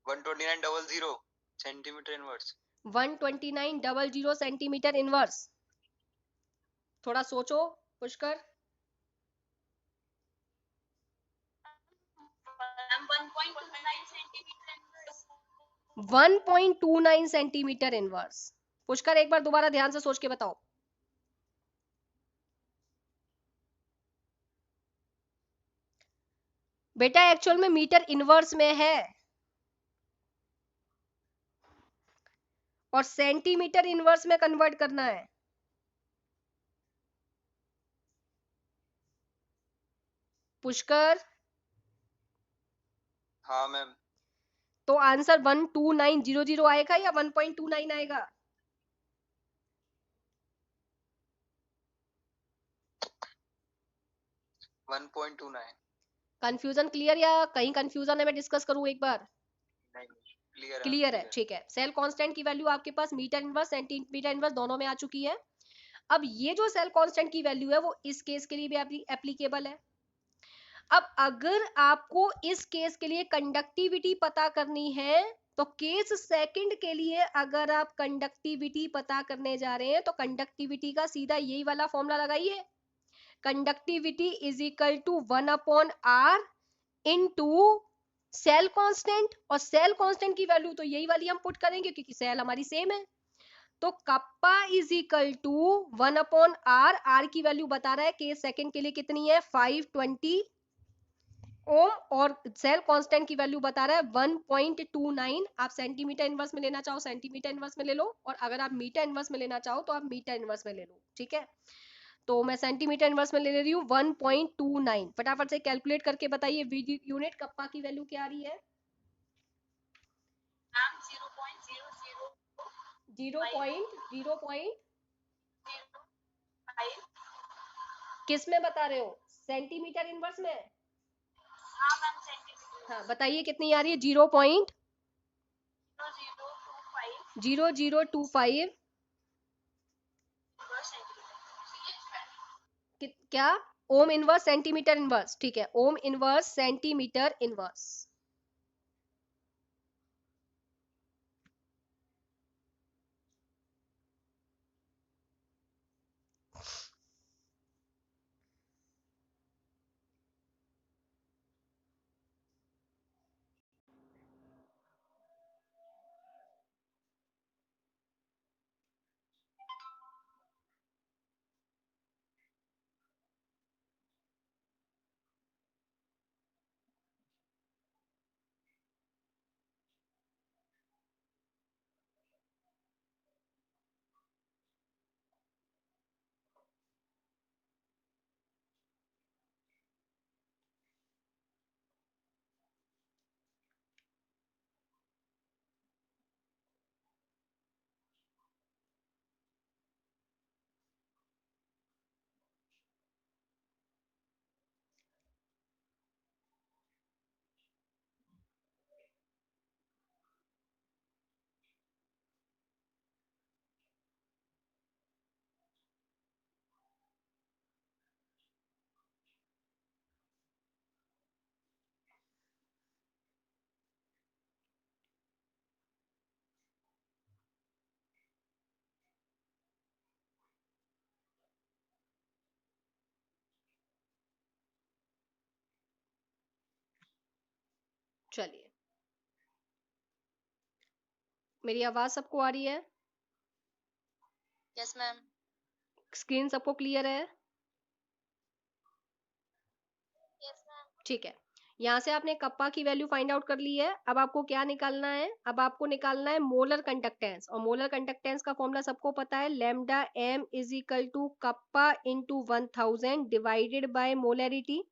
12900 सेंटीमीटर इनवर्स। 12900 सेंटीमीटर इनवर्स, थोड़ा सोचो पुष्कर। 1.29 centimetre inverse. पुष्कर एक बार दोबारा ध्यान से सोच के बताओ। बेटा एक्चुअल में मीटर इनवर्स में है और सेंटीमीटर इनवर्स में कन्वर्ट करना है। पुष्कर, हाँ मैम। तो आंसर 12900 आएगा या 1.29 आएगा, 1.29। कंफ्यूजन क्लियर या कहीं कंफ्यूजन है, मैं डिस्कस करूं एक बार। नहीं, क्लियर है, क्लियर है, क्लियर। ठीक है। सेल कांस्टेंट की वैल्यू आपके पास मीटर इनवर्स सेंटीमीटर इनवर्स दोनों में आ चुकी है। अब ये जो सेल कांस्टेंट की वैल्यू है वो इस केस के लिए भी एप्लीकेबल है। अब अगर आपको इस केस के लिए कंडक्टिविटी पता करनी है तो केस सेकंड के लिए अगर आप कंडक्टिविटी पता करने जा रहे हैं तो कंडक्टिविटी का सीधा यही वाला फॉर्मूला लगाइए, conductivity is equal to 1/r into cell constant, और सेल कांस्टेंट की वैल्यू तो यही वाली हम पुट करेंगे क्योंकि सेल हमारी सेम है। तो kappa is equal to 1/r, R की वैल्यू बता रहा है केस सेकंड के लिए कितनी है 520 ओम, और सेल कांस्टेंट की वैल्यू बता रहा है 1.29। आप सेंटीमीटर इनवर्स में लेना चाहो सेंटीमीटर इनवर्स में ले लो, और अगर आप मीटर इनवर्स में लेना चाहो तो आप मीटर इनवर्स में ले लो, ठीक है। तो मैं सेंटीमीटर इनवर्स में ले रही हूँ 1.29। फटाफट से कैलकुलेट करके बताइए वीडी यूनिट कप्पा की वैल्यू क्या आ रही है, 0.005 किस में बता रहे हो, सेंटीमीटर इनवर्स में। हाँ मैम सेंटीमीटर। हाँ बताइए कितनी आ रही है, 0.0025 क्या, ओम इनवर्स सेंटीमीटर इनवर्स, ठीक है, ओम इनवर्स सेंटीमीटर इनवर्स। चलिए, मेरी आवाज सबको आ रही है? Yes ma'am. स्क्रीन सबको क्लियर है? Yes ma'am. ठीक है, यहाँ से आपने कप्पा की वैल्यू फाइंड आउट कर ली है। अब आपको क्या निकालना है? अब आपको निकालना है मोलर कंडक्टेंस, और मोलर कंडक्टेंस का फॉर्मूला सबको पता है, lambda M is equal to kappa into 1000 divided by molarity.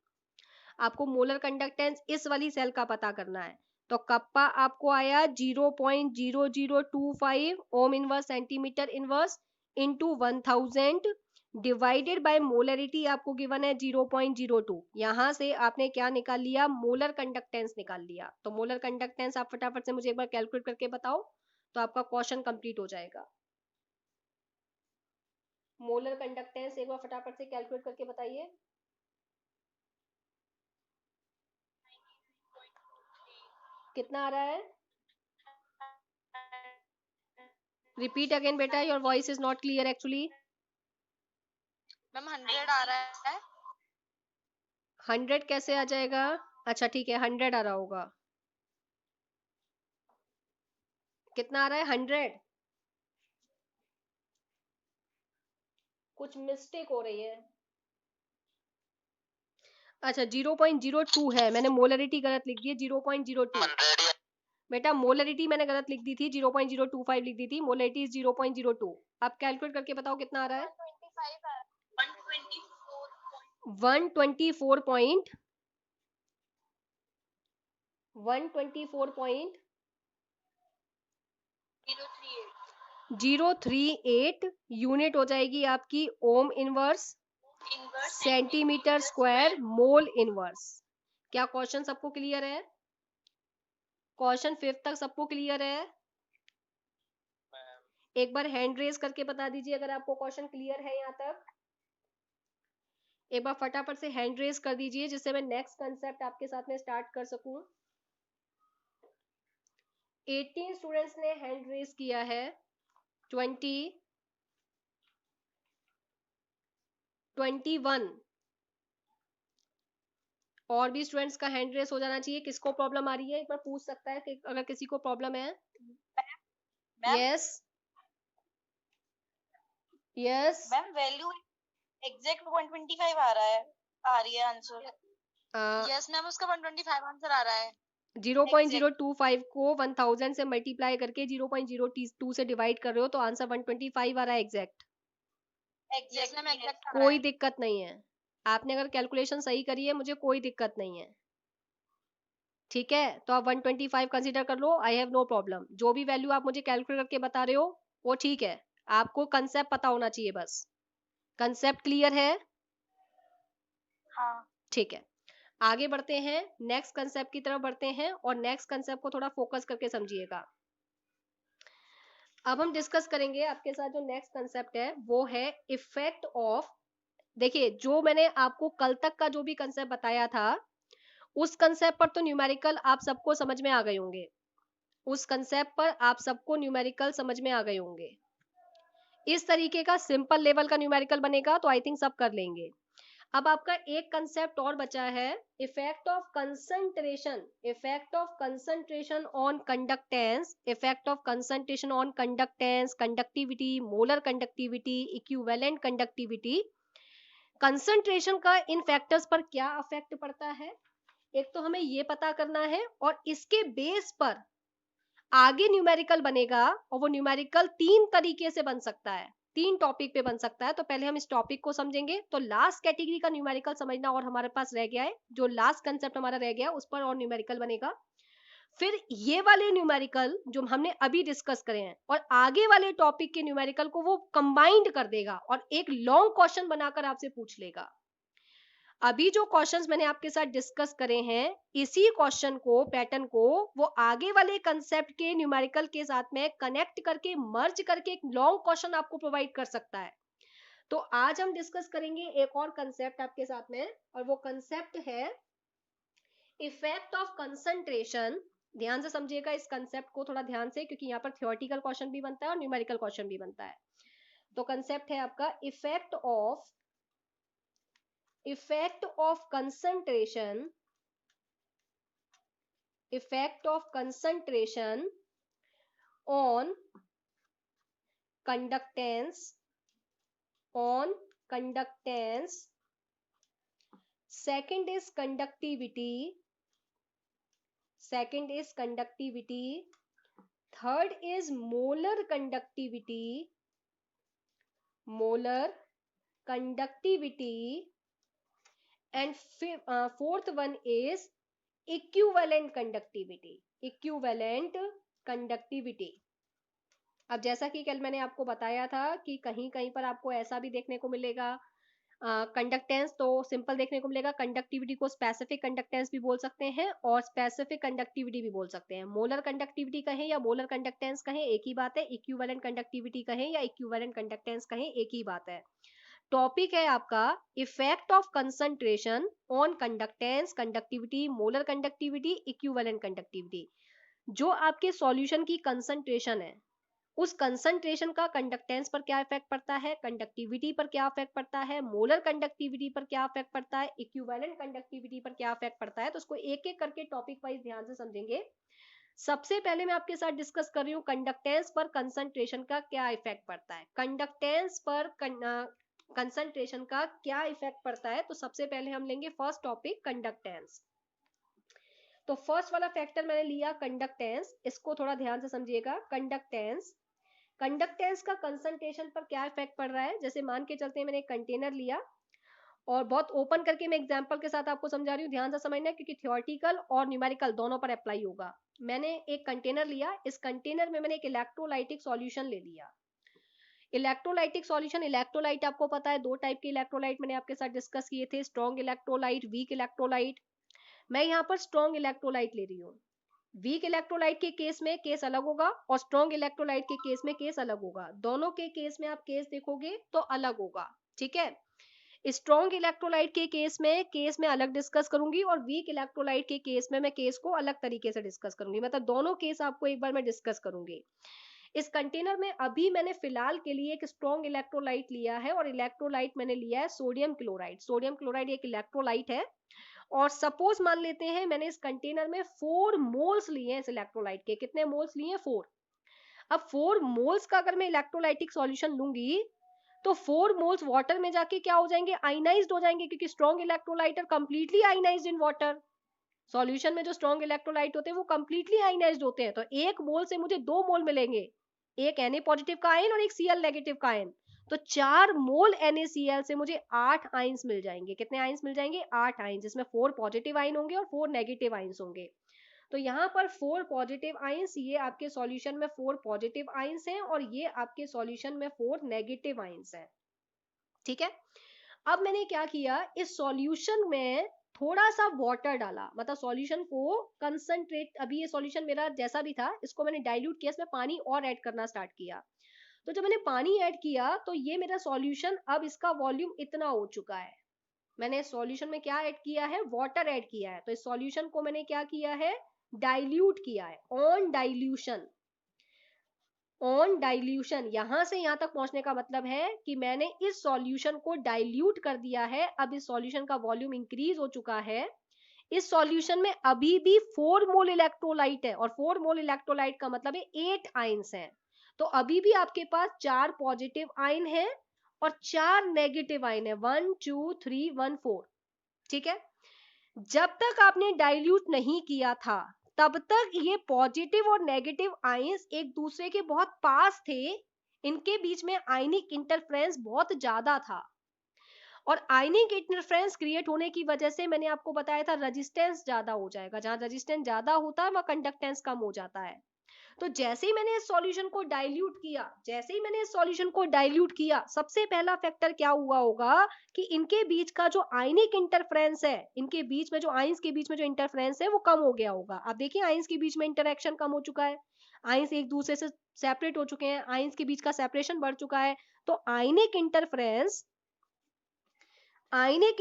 आपको मोलर कंडक्टेंस इस वाली सेल का पता करना है, तो कप्पा आपको आया 0.0025 ओम inverse centimetre inverse into 1000 divided by molarity आपको गिवन है 0.02। यहां से आपने क्या निकाल लिया? मोलर कंडक्टेंस निकाल लिया। तो मोलर कंडक्टेंस आप फटाफट से मुझे एक बार कैलकुलेट करके बताओ, तो आपका क्वेश्चन कंप्लीट हो जाएगा। मोलर कंडक्टेंस एक बार फटाफट से कैलकुलेट करके बताइए। कितना आ रहा है? रिपीट अगेन बेटा, your voice is not clear actually. Ma'am 100 आ रहा है। 100 कैसे आ जाएगा? अच्छा ठीक है, 100 आ रहा होगा। कितना आ रहा है? 100। कुछ मिस्टेक हो रही है। अच्छा 0.02 है, मैंने मोलरिटी गलत लिख दी है, 0.02। बेटा मोलरिटी मैंने गलत लिख दी थी, 0.025 लिख दी थी, मोलरिटी 0.02। आप कैलकुलेट करके बताओ कितना आ रहा है? 124.038 यूनिट हो जाएगी आपकी ओम inverse centimetre square mole inverse. क्या क्वेश्चन सबको क्लियर है? क्वेश्चन 5 तक सबको क्लियर है? एक बार हैंड रेज करके बता दीजिए अगर आपको क्वेश्चन क्लियर है यहाँ तक। एक बार फटाफट से हैंड रेज कर दीजिए जिससे मैं नेक्स्ट कंसेप्ट आपके साथ में स्टार्ट कर सकूं। 18 स्टूडेंट्स ने हैंड रेज किया है। 20, 21 और भी स्टूडेंट्स का हैंड रेस हो जाना चाहिए। किसको प्रॉब्लम आ रही है एक बार पूछ सकता है कि अगर किसी को प्रॉब्लम है। Yes yes ma'am value exact 125 आ रहा है, आ रही है आंसर। यस मैम, उसका 125 आंसर आ रहा है। 0.025 को 1000 से मल्टीप्लाई करके 0.02 से डिवाइड कर रहे हो तो आंसर 125 आ रहा है एग्जैक्ट। यस मैम, एग्जैक्ट कोई दिक्कत नहीं है, आपने अगर कैलकुलेशन सही करी है मुझे कोई दिक्कत नहीं है। ठीक है, तो आप 125 कंसीडर कर लो, आई हैव नो प्रॉब्लम। जो भी वैल्यू आप मुझे कैलकुलेट करके बता रहे हो वो ठीक है, आपको कंसेप्ट पता होना चाहिए बस। कंसेप्ट क्लियर है? हाँ। ठीक है, आगे बढ़ते हैं, नेक्स्ट कंसेप्ट की तरफ बढ़ते हैं और नेक्स्ट कंसेप्ट को थोड़ा फोकस करके समझिएगा। अब हम डिस्कस करेंगे आपके साथ जो नेक्स्ट कंसेप्ट है वो है इफेक्ट ऑफ। देखिए जो मैंने आपको कल तक का जो भी कंसेप्ट बताया था उस कंसेप्ट पर तो न्यूमेरिकल आप सबको समझ में आ गए होंगे, उस कंसेप्ट पर आप सबको न्यूमेरिकल समझ में आ गए होंगे। इस तरीके का सिंपल लेवल का न्यूमेरिकल बनेगा तो आई थिंक सब कर लेंगे। अब आपका एक कंसेप्ट और बचा है, effect of concentration. Effect of concentration on conductance, effect of concentration on conductance, conductivity, molar conductivity, equivalent conductivity. Concentration का इन फैक्टर्स पर क्या अफेक्ट पड़ता है, एक तो हमें ये पता करना है, और इसके बेस पर आगे न्यूमेरिकल बनेगा, और वो न्यूमेरिकल 3 तरीके से बन सकता है, 3 टॉपिक पे बन सकता है। तो पहले हम इस टॉपिक को समझेंगे, तो लास्ट कैटेगरी का न्यूमेरिकल समझना और हमारे पास रह गया है, जो लास्ट कंसेप्ट हमारा रह गया उस पर और न्यूमेरिकल बनेगा। फिर ये वाले न्यूमेरिकल जो हमने अभी डिस्कस करे हैं और आगे वाले टॉपिक के न्यूमेरिकल को वो कंबाइंड कर देगा और एक लॉन्ग क्वेश्चन बनाकर आपसे पूछ लेगा। अभी जो क्वेश्चंस मैंने आपके साथ डिस्कस करे हैं इसी क्वेश्चन को, पैटर्न को वो आगे वाले कंसेप्ट के न्यूमेरिकल के साथ में कनेक्ट करके मर्ज करके एक लॉन्ग क्वेश्चन आपको प्रोवाइड कर सकता है। तो आज हम डिस्कस करेंगे एक और कंसेप्ट आपके साथ में, और वो कंसेप्ट है इफेक्ट ऑफ कंसंट्रेशन। ध्यान से समझिएगा इस कंसेप्ट को थोड़ा ध्यान से, क्योंकि यहाँ पर थियोरेटिकल क्वेश्चन भी बनता है और न्यूमेरिकल क्वेश्चन भी बनता है। तो कंसेप्ट है आपका effect of concentration effect of concentration on conductance second is conductivity, third is molar conductivity, and fourth one is equivalent conductivity. अब जैसा कि कल मैंने आपको बताया था कि कहीं कहीं पर आपको ऐसा भी देखने को मिलेगा, कंडक्टेंस तो सिंपल देखने को मिलेगा, कंडक्टिविटी को स्पेसिफिक कंडक्टेंस भी बोल सकते हैं और स्पेसिफिक कंडक्टिविटी भी बोल सकते हैं। मोलर कंडक्टिविटी कहें या मोलर कंडक्टेंस कहें एक ही बात है, इक्विवेलेंट कंडक्टिविटी कहें या इक्विवेलेंट कंडक्टेंस कहें एक ही बात है। टॉपिक है आपका effect of concentration on conductance, conductivity, molar conductivity, equivalent conductivity. जो आपके सॉल्यूशन की कंसंट्रेशन है उस कंसंट्रेशन का कंडक्टेंस पर क्या इफेक्ट पड़ता है, कंडक्टिविटी पर क्या इफेक्ट पड़ता है, मोलर कंडक्टिविटी पर क्या इफेक्ट पड़ता है, इक्विवेलेंट कंडक्टिविटी पर क्या इफेक्ट पड़ता है। तो उसको एक एक करके टॉपिक वाइज ध्यान से समझेंगे। सबसे पहले मैं आपके साथ डिस्कस कर रही हूँ कंडक्टेंस पर कंसंट्रेशन का क्या इफेक्ट पड़ता है। कंडक्टेंस पर कंसंट्रेशन का क्या इफेक्ट पड़ता है, तो सबसे पहले हम लेंगे फर्स्ट टॉपिक कंडक्टेंस। तो फर्स्ट वाला फैक्टर मैंने लिया कंडक्टेंस, इसको थोड़ा ध्यान से समझिएगा। कंडक्टेंस का कंसंट्रेशन पर क्या इफेक्ट पड़ रहा है। जैसे मान के चलते हैं मैंने एक कंटेनर लिया और बहुत ओपन करके मैं एग्जांपल के साथ आपको समझा रही हूँ, ध्यान से समझना क्योंकि थियोरेटिकल और न्यूमेरिकल दोनों पर अप्लाई होगा। मैंने एक कंटेनर लिया, इस कंटेनर में मैंने एक इलेक्ट्रोलाइटिक सॉल्यूशन ले लिया। इलेक्ट्रोलाइटिक सॉल्यूशन, इलेक्ट्रोलाइट आपको पता है दो टाइप के इलेक्ट्रोलाइट मैंने आपके साथ डिस्कस किए थे, स्ट्रॉन्ग इलेक्ट्रोलाइट, वीक इलेक्ट्रोलाइट। मैं यहाँ पर स्ट्रॉन्ग इलेक्ट्रोलाइट ले रही हूँ। वीक इलेक्ट्रोलाइट के केस में केस अलग होगा और स्ट्रॉन्ग इलेक्ट्रोलाइट के केस में केस अलग होगा। दोनों के केस में आप केस देखोगे तो अलग होगा, ठीक है। स्ट्रॉन्ग इलेक्ट्रोलाइट के केस में अलग डिस्कस करूंगी और वीक इलेक्ट्रोलाइट के केस में मैं केस को अलग तरीके से डिस्कस करूंगी, मतलब दोनों केस आपको एक बार मैं डिस्कस करूंगी। इस कंटेनर में अभी मैंने फिलहाल के लिए एक स्ट्रॉन्ग इलेक्ट्रोलाइट लिया है और इलेक्ट्रोलाइट मैंने लिया है सोडियम क्लोराइड। सोडियम क्लोराइड एक इलेक्ट्रोलाइट है और सपोज मान लेते हैं मैंने इस कंटेनर में 4 मोल्स लिए हैं इस इलेक्ट्रोलाइट के। कितने मोल्स लिए हैं? 4। अब 4 मोल्स का अगर मैं इलेक्ट्रोलाइटिक सॉल्यूशन लूंगी तो 4 मोल्स वाटर में जाके क्या हो जाएंगे? आयनाइज्ड हो जाएंगे, क्योंकि strong electrolyte are completely ionised in water. Solution में जो स्ट्रॉन्ग इलेक्ट्रोलाइट होते हैं वो कंप्लीटली आयनाइज्ड होते हैं। तो एक मोल से मुझे 2 मोल मिलेंगे, एक Na पॉजिटिव का आयन और एक Cl नेगेटिव का आयन। तो 4 मोल NaCl से मुझे 8 आयंस मिल जाएंगे। कितने आयंस मिल जाएंगे? 8 आयंस, जिसमें 4 पॉजिटिव आयन होंगे और 4 नेगेटिव आयंस होंगे। तो यहाँ पर 4 पॉजिटिव आयंस, ये आपके सॉल्यूशन में 4 पॉजिटिव आयंस हैं और ये आपके सॉल्यूशन में 4 नेगेटिव आयंस हैं, ठीक है। अब मैंने क्या किया, इस सॉल्यूशन में थोड़ा सा वाटर डाला, मतलब सॉल्यूशन को कंसंट्रेट, अभी ये सॉल्यूशन मेरा जैसा भी था इसको मैंने डाइल्यूट किया, इसमें पानी और ऐड करना स्टार्ट किया। तो जब मैंने पानी ऐड किया तो ये मेरा सॉल्यूशन, अब इसका वॉल्यूम इतना हो चुका है। मैंने सॉल्यूशन में क्या ऐड किया है? वाटर ऐड किया है। तो इस सॉल्यूशन को मैंने क्या किया है? डाइल्यूट किया है। ऑन डाइल्यूशन, यहां से यहां तक पहुंचने का मतलब है कि मैंने इस सॉल्यूशन को डाइल्यूट कर दिया है। अब इस सॉल्यूशन का वॉल्यूम इंक्रीज हो चुका है। इस सॉल्यूशन में अभी भी 4 मोल इलेक्ट्रोलाइट है और 4 मोल इलेक्ट्रोलाइट का मतलब है 8 आयंस हैं। तो अभी भी आपके पास 4 पॉजिटिव आयन है और 4 नेगेटिव आयन है, 1 2 3 1 4, ठीक है। जब तक आपने डाइल्यूट नहीं किया था तब तक ये पॉजिटिव और नेगेटिव आयंस एक दूसरे के बहुत पास थे, इनके बीच में आयनिक इंटरफ्रेंस बहुत ज्यादा था और आयनिक इंटरफ्रेंस क्रिएट होने की वजह से मैंने आपको बताया था रेजिस्टेंस ज्यादा हो जाएगा। जहां रेजिस्टेंस ज्यादा होता है वहां कंडक्टेंस कम हो जाता है। तो जैसे ही मैंने इस सॉल्यूशन को डाइल्यूट किया, सबसे पहला फैक्टर क्या हुआ होगा कि इनके बीच का जो आयनिक इंटरफ्रेंस है, इनके बीच में जो आयंस के बीच में जो इंटरफ्रेंस है वो कम हो गया होगा। आप देखिए आयंस के बीच में इंटरेक्शन कम हो चुका है, आयंस एक दूसरे से सेपरेट हो चुके हैं, आयंस के बीच का सेपरेशन बढ़ चुका है। तो आयनिक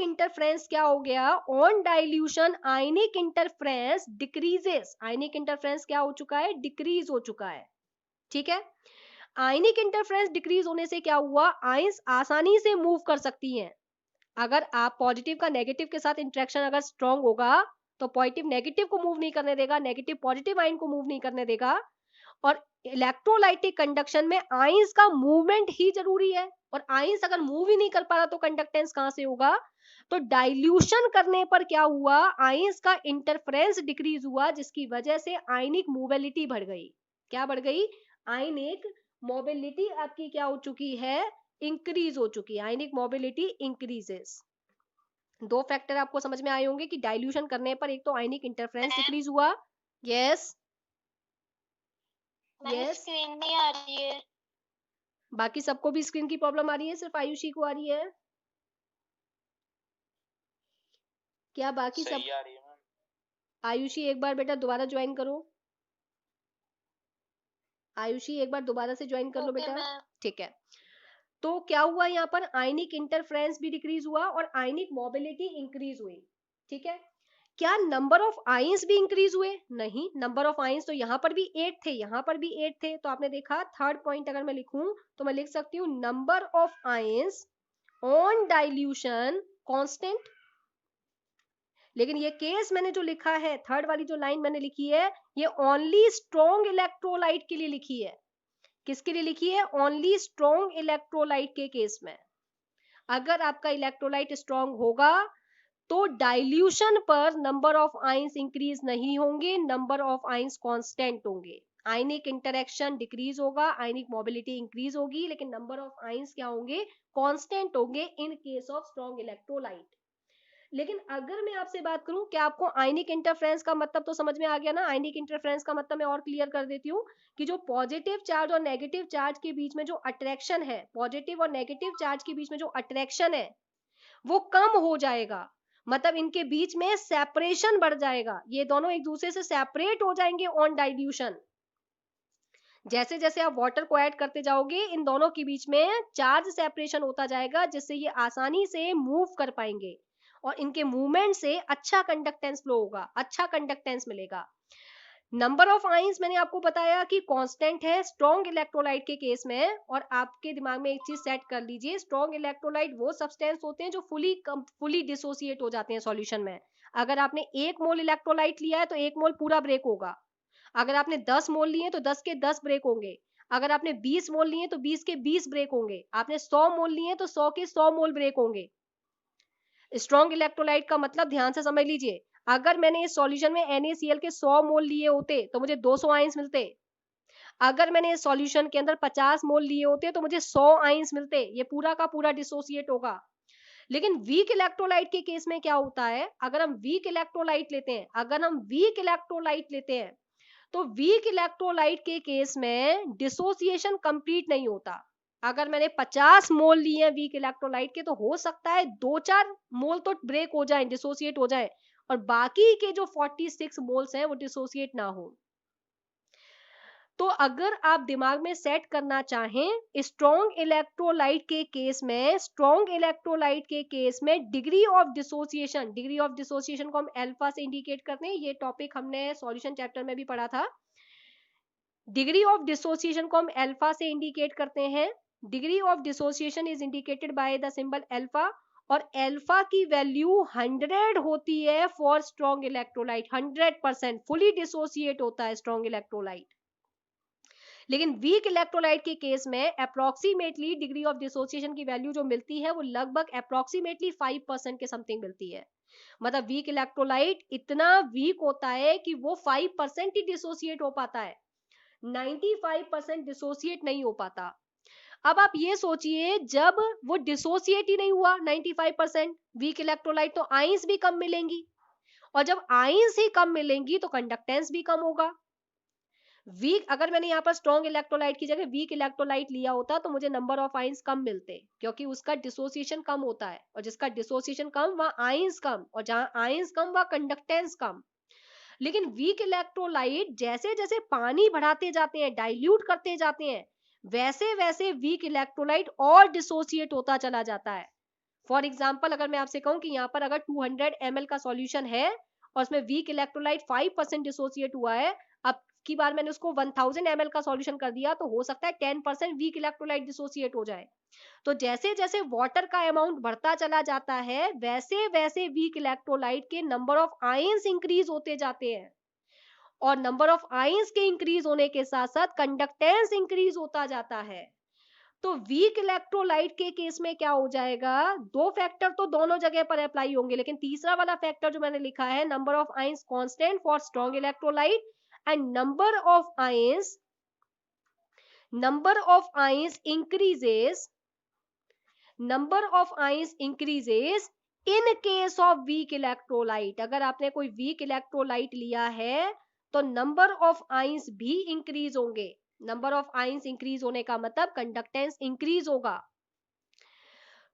इंटरफ्रेंस क्या हो गया? On dilution ionic interference decreases. Ionic interference क्या हो चुका है? डिक्रीज हो चुका है, ठीक है। आयनिक इंटरफ्रेंस डिक्रीज होने से क्या हुआ? आयंस आसानी से मूव कर सकती हैं। अगर आप पॉजिटिव का नेगेटिव के साथ इंटरेक्शन अगर स्ट्रॉन्ग होगा तो पॉजिटिव नेगेटिव को मूव नहीं करने देगा, नेगेटिव पॉजिटिव आयन को मूव नहीं करने देगा। और इलेक्ट्रोलाइटिक कंडक्शन में आयंस का मूवमेंट ही जरूरी है, और आयंस अगर मूव ही नहीं कर पा रहा तो कंडक्टेंस कहां से होगा। तो डाइल्यूशन करने पर क्या हुआ, आयंस का इंटरफेरेंस डिक्रीज हुआ, जिसकी वजह से आयनिक मोबिलिटी बढ़ गई। क्या बढ़ गई, आयनिक मोबिलिटी आपकी क्या हो चुकी है, इंक्रीज हो चुकी है, आयनिक मोबिलिटी इंक्रीजेस। दो फैक्टर आपको समझ में आए होंगे कि डाइल्यूशन करने पर एक तो आयनिक इंटरफेरेंस डिक्रीज हुआ। यस यस, स्क्रीन नहीं आ रही है। बाकी सबको भी स्क्रीन की प्रॉब्लम आ रही है, सिर्फ आयुषी को आ रही है क्या? बाकी सब सही आ रही है मैम। आयुषी एक बार बेटा दोबारा ज्वाइन करो, आयुषी एक बार दोबारा से ज्वाइन कर लो बेटा। ठीक है, तो क्या हुआ यहाँ पर, आयनिक इंटरफेरेंस भी डिक्रीज हुआ और आयनिक मोबिलिटी इंक्रीज हुई। ठीक है, क्या नंबर ऑफ आयंस भी इंक्रीज हुए? नहीं, नंबर ऑफ आयंस तो यहाँ पर भी 8 थे, यहाँ पर भी 8 थे। तो आपने देखा थर्ड पॉइंट अगर मैं लिखूं तो मैं लिख सकती हूँ number of ions on dilution constant. लेकिन ये केस मैंने जो लिखा है, थर्ड वाली जो लाइन मैंने लिखी है, ये ओनली स्ट्रॉन्ग इलेक्ट्रोलाइट के लिए लिखी है। किसके लिए लिखी है? ओनली स्ट्रॉन्ग इलेक्ट्रोलाइट के केस में। अगर आपका इलेक्ट्रोलाइट स्ट्रॉन्ग होगा तो डाइल्यूशन पर नंबर ऑफ आयंस इंक्रीज नहीं होंगे, नंबर ऑफ आयंस कांस्टेंट होंगे। आयनिक इंटरेक्शन डिक्रीज होगा, आयनिक मोबिलिटी इंक्रीज होगी, लेकिन नंबर ऑफ आयंस क्या होंगे? कांस्टेंट होंगे इन केस ऑफ स्ट्रॉन्ग इलेक्ट्रोलाइट। लेकिन अगर मैं आपसे बात करूं, क्या आपको आयनिक इंटरफेरेंस का मतलब तो समझ में आ गया ना? आयनिक इंटरफेरेंस का मतलब मैं और क्लियर कर देती हूँ कि जो पॉजिटिव चार्ज और नेगेटिव चार्ज के बीच में जो अट्रैक्शन है, पॉजिटिव और नेगेटिव चार्ज के बीच में जो अट्रैक्शन है वो कम हो जाएगा, मतलब इनके बीच में सेपरेशन बढ़ जाएगा, ये दोनों एक दूसरे से सेपरेट हो जाएंगे ऑन डाइल्यूशन। जैसे जैसे आप वाटर को ऐड करते जाओगे इन दोनों के बीच में चार्ज सेपरेशन होता जाएगा, जिससे ये आसानी से मूव कर पाएंगे और इनके मूवमेंट से अच्छा कंडक्टेंस फ्लो होगा, अच्छा कंडक्टेंस मिलेगा। नंबर ऑफ आयंस मैंने आपको बताया कि कांस्टेंट है स्ट्रॉन्ग इलेक्ट्रोलाइट के केस में। और आपके दिमाग में एक चीज सेट कर लीजिए, स्ट्रॉन्ग इलेक्ट्रोलाइट वो सब्सटेंस होते हैं जो फुली डिसोसिएट हो जाते हैं सॉल्यूशन में। अगर आपने 1 मोल इलेक्ट्रोलाइट लिया है तो 1 मोल पूरा ब्रेक होगा, अगर आपने 10 मोल लिए तो 10 के 10 ब्रेक होंगे, अगर आपने 20 मोल लिए तो 20 के 20 ब्रेक होंगे, आपने 100 मोल लिए तो 100 के 100 मोल ब्रेक होंगे। स्ट्रॉन्ग इलेक्ट्रोलाइट का मतलब ध्यान से समझ लीजिए, अगर मैंने इस सॉल्यूशन में NaCl के 100 मोल लिए होते तो मुझे 200 आयंस मिलते, अगर मैंने इस सॉल्यूशन के अंदर 50 मोल लिए होते तो मुझे 100 आयंस मिलते, ये पूरा का पूरा डिसोसिएट होगा। लेकिन वीक इलेक्ट्रोलाइट के केस में क्या होता है, अगर हम वीक इलेक्ट्रोलाइट लेते हैं, अगर हम वीक इलेक्ट्रोलाइट लेते हैं तो वीक इलेक्ट्रोलाइट के केस में डिसोसिएशन कंप्लीट नहीं होता। अगर मैंने 50 मोल लिए हैं वीक इलेक्ट्रोलाइट के तो हो सकता है 2-4 मोल तो ब्रेक हो जाए, डिसोसिएट हो जाए, और बाकी के जो 46 मोल्स हैं वो डिसोसिएट ना हो। तो अगर आप दिमाग में सेट करना चाहें स्ट्रॉन्ग इलेक्ट्रोलाइट के केस में, स्ट्रॉन्ग इलेक्ट्रोलाइट के केस में डिग्री ऑफ डिसोसिएशन को हम अल्फा से इंडिकेट करते हैं। ये टॉपिक हमने सॉल्यूशन चैप्टर में भी पढ़ा था। डिग्री ऑफ डिसोसिएशन को हम अल्फा से इंडिकेट करते हैं। Degree of dissociation is indicated by the symbol alpha, और अल्फा की वैल्यू 100 होती है for strong electrolyte. 100% fully dissociate होता है स्ट्रॉन्ग इलेक्ट्रोलाइट। लेकिन वीक इलेक्ट्रोलाइट के केस में अप्रोक्सीमेटली डिग्री ऑफ डिसोसिएशन की वैल्यू जो मिलती है वो लगभग अप्रोक्सीमेटली 5% के समथिंग मिलती है। मतलब वीक इलेक्ट्रोलाइट इतना वीक होता है कि वो 5% ही डिसोसिएट हो पाता है, 95% डिसोसिएट नहीं हो पाता। अब आप ये सोचिए, जब वो डिसोसिएट ही नहीं हुआ 95% वीक इलेक्ट्रोलाइट, तो आयंस भी कम मिलेंगी, और जब आयंस ही कम मिलेंगी तो कंडक्टेंस भी कम होगा। वीक, अगर मैंने यहाँ पर स्ट्रॉन्ग इलेक्ट्रोलाइट की जगह वीक इलेक्ट्रोलाइट लिया होता तो मुझे नंबर ऑफ आयंस कम मिलते, क्योंकि उसका डिसोसिएशन कम होता है, और जिसका डिसोसिएशन कम वहां आयंस कम, और जहां आयंस कम वहां कंडक्टेंस कम। लेकिन वीक इलेक्ट्रोलाइट जैसे जैसे पानी बढ़ाते जाते हैं, डाइल्यूट करते जाते हैं, वैसे वैसे वीक इलेक्ट्रोलाइट और डिसोसिएट होता चला जाता है। फॉर एग्जाम्पल, अगर मैं आपसे कहूं कि यहाँ पर अगर 200 ml का सॉल्यूशन है और उसमें वीक इलेक्ट्रोलाइट 5% डिसोसिएट हुआ है, अब की बार मैंने उसको 1000 ml का सॉल्यूशन कर दिया तो हो सकता है 10% वीक इलेक्ट्रोलाइट डिसोसिएट हो जाए। तो जैसे जैसे वाटर का अमाउंट बढ़ता चला जाता है वैसे वैसे वीक इलेक्ट्रोलाइट के नंबर ऑफ आयंस इंक्रीज होते जाते हैं, और नंबर ऑफ आयंस के इंक्रीज होने के साथ साथ कंडक्टेंस इंक्रीज होता जाता है। तो वीक इलेक्ट्रोलाइट के केस में क्या हो जाएगा, दो फैक्टर तो दोनों जगह पर अप्लाई होंगे, लेकिन तीसरा वाला फैक्टर जो मैंने लिखा है number of ions constant for strong electrolyte and number of ions increases in case of weak electrolyte. अगर आपने कोई वीक इलेक्ट्रोलाइट लिया है तो नंबर ऑफ आयंस भी इंक्रीज होंगे। नंबर ऑफ आयंस इंक्रीज होने का मतलब कंडक्टेंस इंक्रीज होगा।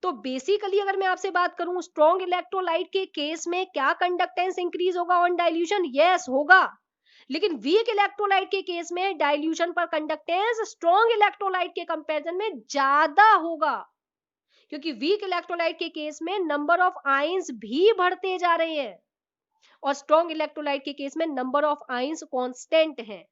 तो बेसिकली अगर मैं आपसे बात करूं स्ट्रॉन्ग इलेक्ट्रोलाइट के केस में क्या कंडक्टेंस इंक्रीज होगा ऑन डाइल्यूशन? यस होगा, लेकिन वीक इलेक्ट्रोलाइट के केस में डाइल्यूशन पर कंडक्टेंस स्ट्रॉन्ग इलेक्ट्रोलाइट के कंपैरिजन में ज्यादा होगा, क्योंकि वीक इलेक्ट्रोलाइट के केस में नंबर ऑफ आयंस भी बढ़ते जा रहे हैं और स्ट्रॉन्ग इलेक्ट्रोलाइट के केस में नंबर ऑफ आयंस कांस्टेंट हैं।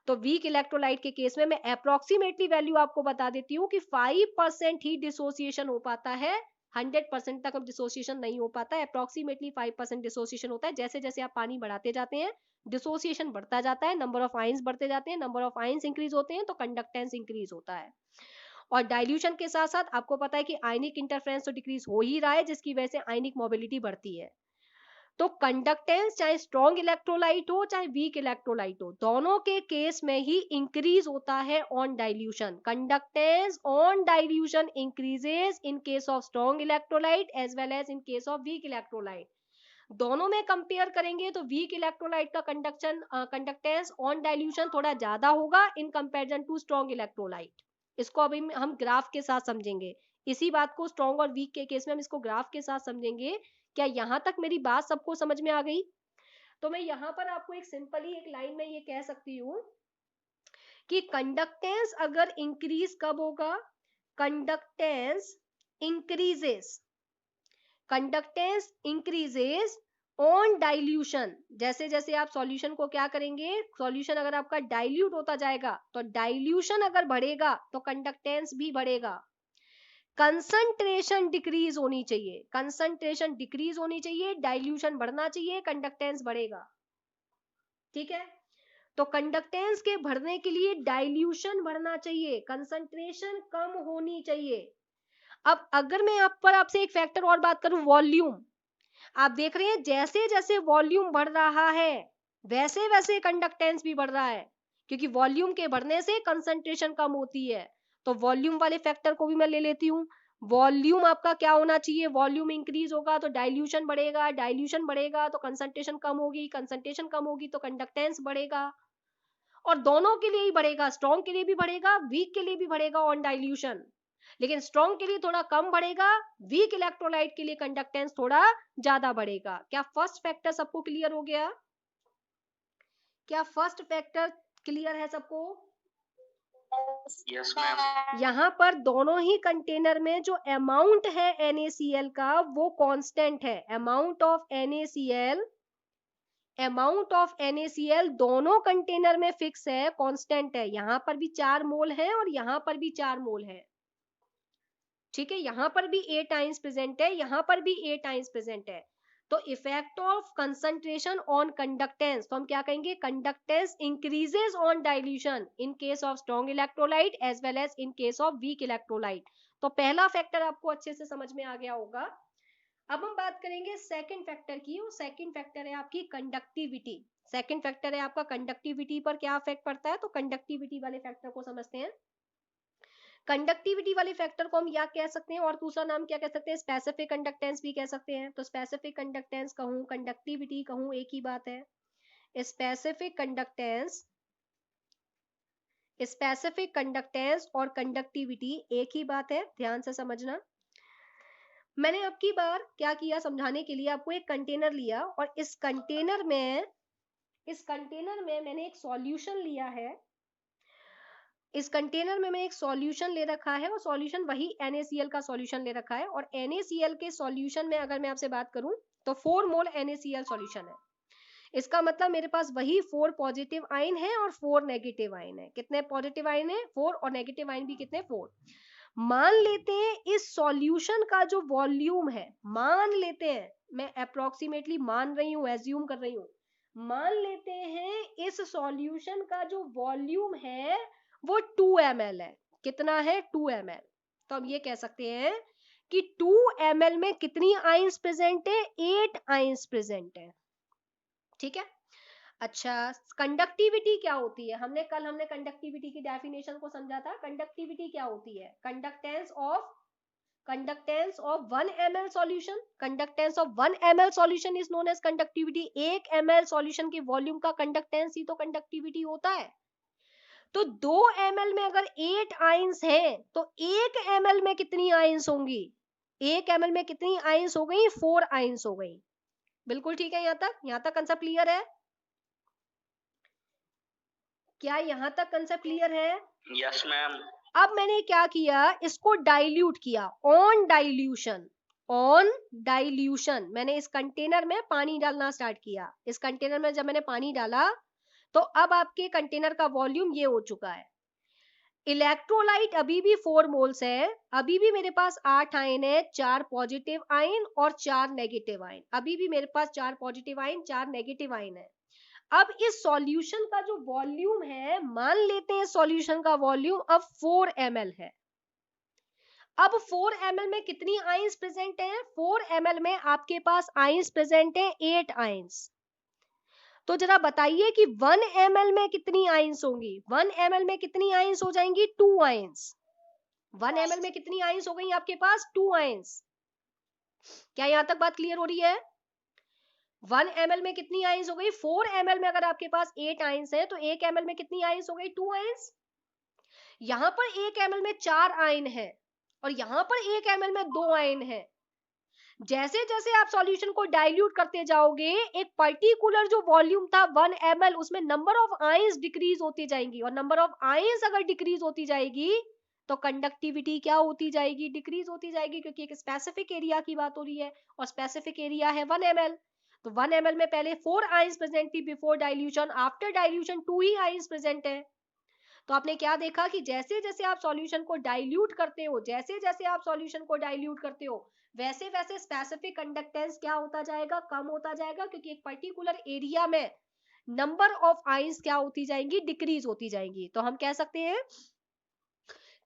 तो वीक इलेक्ट्रोलाइट के केस में मैं अप्रोक्सीमेटली वैल्यू आपको बता देती हूँ कि 5% ही डिसोसिएशन हो पाता है, 100% तक अब डिसोसिएशन नहीं हो पाता है, अप्रोक्सीमेटली 5% डिसोसिएशन होता है। जैसे जैसे आप पानी बढ़ाते जाते हैं डिसोसिएशन बढ़ता जाता है, नंबर ऑफ आयंस बढ़ते जाते हैं, नंबर ऑफ आयंस इंक्रीज होते हैं तो कंडक्टेंस इंक्रीज होता है। और डाइल्यूशन के साथ साथ आपको पता है कि आयनिक इंटरफेरेंस तो डिक्रीज हो ही रहा है, जिसकी वजह से आयनिक मोबिलिटी बढ़ती है। तो कंडक्टेंस चाहे स्ट्रॉन्ग इलेक्ट्रोलाइट हो चाहे वीक इलेक्ट्रोलाइट हो, दोनों के केस में ही इंक्रीज होता है on dilution. Conductance on dilution increases in case of strong electrolyte as well as in case of weak electrolyte. दोनों में कंपेयर करेंगे तो वीक इलेक्ट्रोलाइट का कंडक्टेंस ऑन डाइल्यूशन थोड़ा ज्यादा होगा in comparison to strong electrolyte. इसको अभी हम ग्राफ के साथ समझेंगे, इसी बात को स्ट्रॉन्ग और वीक के केस में हम इसको ग्राफ के साथ समझेंगे। क्या यहां तक मेरी बात सबको समझ में आ गई? तो मैं यहां पर आपको एक सिंपली एक लाइन में ये कह सकती हूं कि कंडक्टेंस अगर इंक्रीज कब होगा, कंडक्टेंस इंक्रीजेस ऑन डाइल्यूशन। जैसे जैसे आप सॉल्यूशन को क्या करेंगे, सॉल्यूशन अगर आपका डाइल्यूट होता जाएगा तो डाइल्यूशन अगर बढ़ेगा तो कंडक्टेंस भी बढ़ेगा। कंसंट्रेशन डिक्रीज होनी चाहिए, कंसंट्रेशन डिक्रीज होनी चाहिए, डाइल्यूशन बढ़ना चाहिए, कंडक्टेंस बढ़ेगा। ठीक है, तो कंडक्टेंस के बढ़ने के लिए डाइल्यूशन बढ़ना चाहिए, कंसंट्रेशन कम होनी चाहिए। अब अगर मैं आपसे एक फैक्टर और बात करूं, वॉल्यूम। आप देख रहे हैं जैसे जैसे वॉल्यूम बढ़ रहा है वैसे वैसे कंडक्टेंस भी बढ़ रहा है, क्योंकि वॉल्यूम के बढ़ने से कंसंट्रेशन कम होती है। तो वॉल्यूम वाले फैक्टर को भी मैं ले लेती हूँ। वॉल्यूम आपका क्या होना चाहिए, वॉल्यूम इंक्रीज होगा तो डाइल्यूशन बढ़ेगा, डाइल्यूशन बढ़ेगा तो कंसंट्रेशन कम होगी, कंसंट्रेशन कम होगी तो कंडक्टेंस बढ़ेगा। और दोनों के लिए ही बढ़ेगा, स्ट्रॉन्ग के लिए भी बढ़ेगा, वीक के लिए भी बढ़ेगा ऑन डाइल्यूशन, लेकिन स्ट्रॉन्ग के लिए थोड़ा कम बढ़ेगा, वीक इलेक्ट्रोलाइट के लिए कंडक्टेंस थोड़ा ज्यादा बढ़ेगा। क्या फर्स्ट फैक्टर सबको क्लियर हो गया? क्या फर्स्ट फैक्टर क्लियर है सबको? Yes ma'am. यहाँ पर दोनों ही कंटेनर में जो अमाउंट है NaCl का वो कांस्टेंट है। अमाउंट ऑफ NaCl दोनों कंटेनर में फिक्स है, कांस्टेंट है। यहाँ पर भी 4 मोल है और यहाँ पर भी 4 मोल है। ठीक है, यहाँ पर भी 8 आयंस प्रेजेंट है, यहाँ पर भी 8 आयंस प्रेजेंट है। तो effect of concentration on conductance, तो हम क्या कहेंगे, conductance increases on dilution in case of strong electrolyte as well as in case of weak electrolyte. तो पहला फैक्टर आपको अच्छे से समझ में आ गया होगा। अब हम बात करेंगे सेकंड फैक्टर की। वो सेकंड फैक्टर है आपकी कंडक्टिविटी। सेकंड फैक्टर है आपका कंडक्टिविटी पर क्या इफेक्ट पड़ता है, तो कंडक्टिविटी वाले फैक्टर को समझते हैं। कंडक्टिविटी वाले फैक्टर को हम या कह सकते हैं और दूसरा नाम क्या कह सकते हैं, स्पेसिफिक कंडक्टेंस भी कह सकते हैं। तो स्पेसिफिक कंडक्टेंस कहूं, कंडक्टिविटी कहूं, एक ही बात है। स्पेसिफिक कंडक्टेंस और कंडक्टिविटी एक ही बात है, ध्यान से समझना। मैंने अब की बार क्या किया, समझाने के लिए आपको एक कंटेनर लिया और इस कंटेनर में मैंने एक सॉल्यूशन लिया है। इस कंटेनर में मैं एक सॉल्यूशन ले रखा है और सॉल्यूशन वही NaCl का सॉल्यूशन ले रखा है। और NaCl के सॉल्यूशन में अगर मैं आपसे बात करूं तो 4 मोल NaCl सॉल्यूशन है। इसका मतलब मेरे पास वही 4 पॉजिटिव आयन है और 4 नेगेटिव आयन है। कितने पॉजिटिव आयन है? 4, और नेगेटिव आयन भी कितने? 4। मान लेते हैं इस सॉल्यूशन का जो वॉल्यूम है, मान लेते हैं, मैं अप्रोक्सीमेटली मान रही हूं, एज्यूम कर रही हूं, मान लेते हैं इस सॉल्यूशन का जो वॉल्यूम है वो 2 ml है। कितना है? 2 ml। तो हम ये कह सकते हैं कि 2 ml में कितनी आयंस प्रेजेंट है? 8 आयंस प्रेजेंट है। ठीक है। अच्छा, कंडक्टिविटी क्या होती है? हमने कंडक्टिविटी की डेफिनेशन को समझा था। कंडक्टिविटी क्या होती है? Conductance of 1 ml solution, conductance of 1 ml solution is known as conductivity. 1 ml solution के वॉल्यूम का कंडक्टेंस ही तो कंडक्टिविटी होता है। तो 2 ml में अगर 8 आयंस हैं तो 1 ml में कितनी आयंस होंगी? 1 ml में कितनी आयंस हो गई? 4 आयंस हो गई। बिल्कुल ठीक है। यहां तक कंसेप्ट क्लियर है? क्या यहां तक कंसेप्ट क्लियर है? Yes ma'am. अब मैंने क्या किया, इसको डाइल्यूट किया। ऑन डाइल्यूशन मैंने इस कंटेनर में पानी डालना स्टार्ट किया। इस कंटेनर में जब मैंने पानी डाला तो अब आपके कंटेनर का वॉल्यूम ये हो चुका है। इलेक्ट्रोलाइट अभी भी 4 मोल्स है, अभी भी मेरे पास 8 आयन है, 4 पॉजिटिव आयन और 4 नेगेटिव आयन। अभी भी मेरे पास 4 पॉजिटिव आयन, 4 नेगेटिव आयन है। अब इस सॉल्यूशन का जो वॉल्यूम है, मान लेते हैं सॉल्यूशन का वॉल्यूम अब 4 ml है। अब 4 ml में कितनी आयंस प्रेजेंट है? 4 ml में आपके पास आयंस प्रेजेंट है 8 आयंस। तो जरा बताइए कि 1 ml में कितनी आयंस होंगी? 1 ml में कितनी आयंस हो जाएंगी? 2 आयंस। 1 ml में कितनी आयंस हो गई आपके पास? 2 आयंस। क्या यहां तक बात क्लियर हो रही है? 1 ml में कितनी आयंस हो गई? 4 ml में अगर आपके पास 8 आयंस है तो 1 ml में कितनी आयंस हो गई? 2 आयंस। यहां पर 1 ml में 4 आयन है और यहां पर 1 ml में 2 आयन है। जैसे जैसे आप सॉल्यूशन को डाइल्यूट करते जाओगे, एक पर्टिकुलर जो वॉल्यूम था 1 ml, उसमें नंबर ऑफ आयंस डिक्रीज होती जाएंगी, और नंबर ऑफ आयंस अगर डिक्रीज होती जाएगी तो कंडक्टिविटी क्या होती जाएगी? डिक्रीज होती जाएगी, क्योंकि एक स्पेसिफिक एरिया की बात हो रही है और स्पेसिफिक एरिया है 1 ml। तो 1 ml में पहले 4 आयंस प्रेजेंट थी बिफोर डाइल्यूशन, आफ्टर डाइल्यूशन 2 ही आयंस प्रेजेंट है। तो आपने क्या देखा कि जैसे जैसे आप सॉल्यूशन को डाइल्यूट करते हो, जैसे जैसे आप सॉल्यूशन को डाइल्यूट करते हो, वैसे वैसे स्पेसिफिक कंडक्टेंस क्या होता जाएगा? कम होता जाएगा, क्योंकि एक पर्टिकुलर एरिया में नंबर ऑफ आयंस क्या होती जाएंगी? डिक्रीज होती जाएंगी। तो हम कह सकते हैं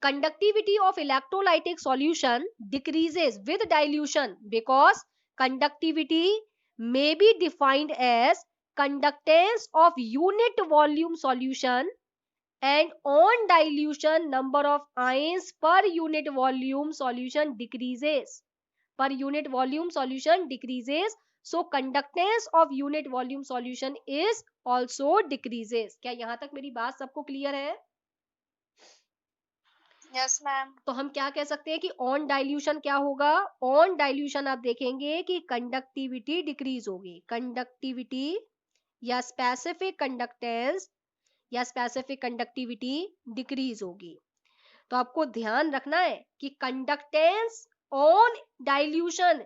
conductivity of electrolytic solution decreases with dilution because conductivity may be defined as conductance of unit volume solution, and on dilution number of ions per unit volume solution decreases. Per unit volume solution decreases, so conductance of unit volume solution is also decreases. क्या यहां तक मेरी बात सबको क्लियर है? Yes ma'am. तो हम क्या कह सकते हैं कि ऑन डाइल्यूशन क्या होगा? ऑन डाइल्यूशन आप देखेंगे कि कंडक्टिविटी डिक्रीज होगी। कंडक्टिविटी या स्पेसिफिक कंडक्टेंस या स्पेसिफिक कंडक्टिविटी डिक्रीज होगी। तो आपको ध्यान रखना है कि conductance on dilution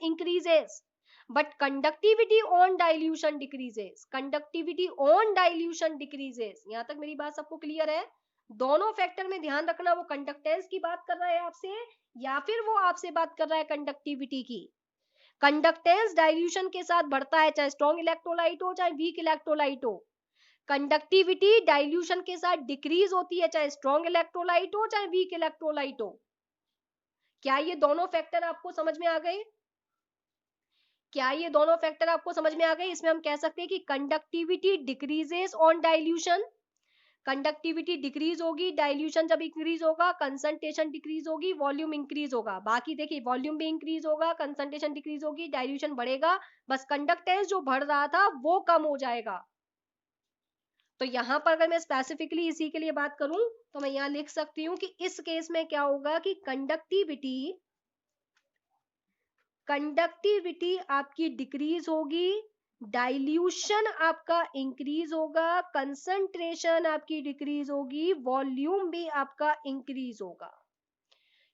increases, but conductivity on dilution decreases. Conductivity on dilution decreases. यहां तक मेरी बात सबको क्लियर है? दोनों फैक्टर में ध्यान रखना, वो कंडक्टेंस की बात कर रहा है आपसे या फिर वो आपसे बात कर रहा है कंडक्टिविटी की। कंडक्टेंस डाइल्यूशन के साथ बढ़ता है, चाहे स्ट्रॉन्ग इलेक्ट्रोलाइट हो चाहे वीक इलेक्ट्रोलाइट हो। कंडक्टिविटी डाइल्यूशन के साथ डिक्रीज होती है, चाहे स्ट्रॉन्ग इलेक्ट्रोलाइट हो चाहे वीक इलेक्ट्रोलाइट हो। क्या ये दोनों फैक्टर आपको समझ में आ गए? क्या ये दोनों फैक्टर आपको समझ में आ गए? इसमें हम कह सकते हैं कि conductivity decreases on dilution, conductivity decrease होगी, डाइल्यूशन जब इंक्रीज होगा कंसंट्रेशन डिक्रीज होगी, वॉल्यूम इंक्रीज होगा। बाकी देखिए, वॉल्यूम भी इंक्रीज होगा, कंसंट्रेशन डिक्रीज होगी, डाइल्यूशन बढ़ेगा, बस कंडक्टेंस जो बढ़ रहा था वो कम हो जाएगा। तो यहां पर अगर मैं स्पेसिफिकली इसी के लिए बात करूं तो मैं यहां लिख सकती हूं कि इस केस में क्या होगा कि कंडक्टिविटी आपकी डिक्रीज होगी, डाइल्यूशन आपका इंक्रीज होगा, कंसंट्रेशन आपकी डिक्रीज होगी, वॉल्यूम भी आपका इंक्रीज होगा।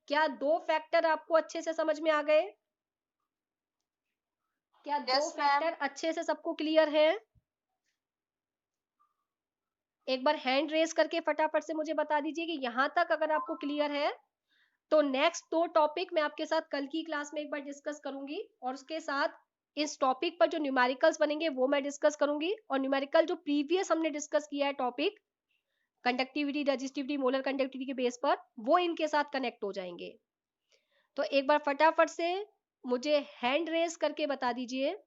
क्या दो फैक्टर आपको अच्छे से समझ में आ गए? क्या दो Yes, ma'am. फैक्टर अच्छे से सबको क्लियर है? एक बार हैंड रेस करके फटाफट से मुझे बता दीजिए कि यहां तक अगर आपको क्लियर है तो नेक्स्ट 2 टॉपिक मैं आपके साथ कल की क्लास में एक बार डिस्कस करूंगी और उसके साथ इस टॉपिक पर जो न्यूमेरिकल्स बनेंगे वो मैं डिस्कस करूंगी और न्यूमेरिकल जो प्रीवियस हमने डिस्कस किया है topic conductivity, resistivity, molar conductivity के बेस पर, वो इनके साथ कनेक्ट हो जाएंगे। तो एक बार फटाफट से मुझे हैंड रेस करके बता दीजिए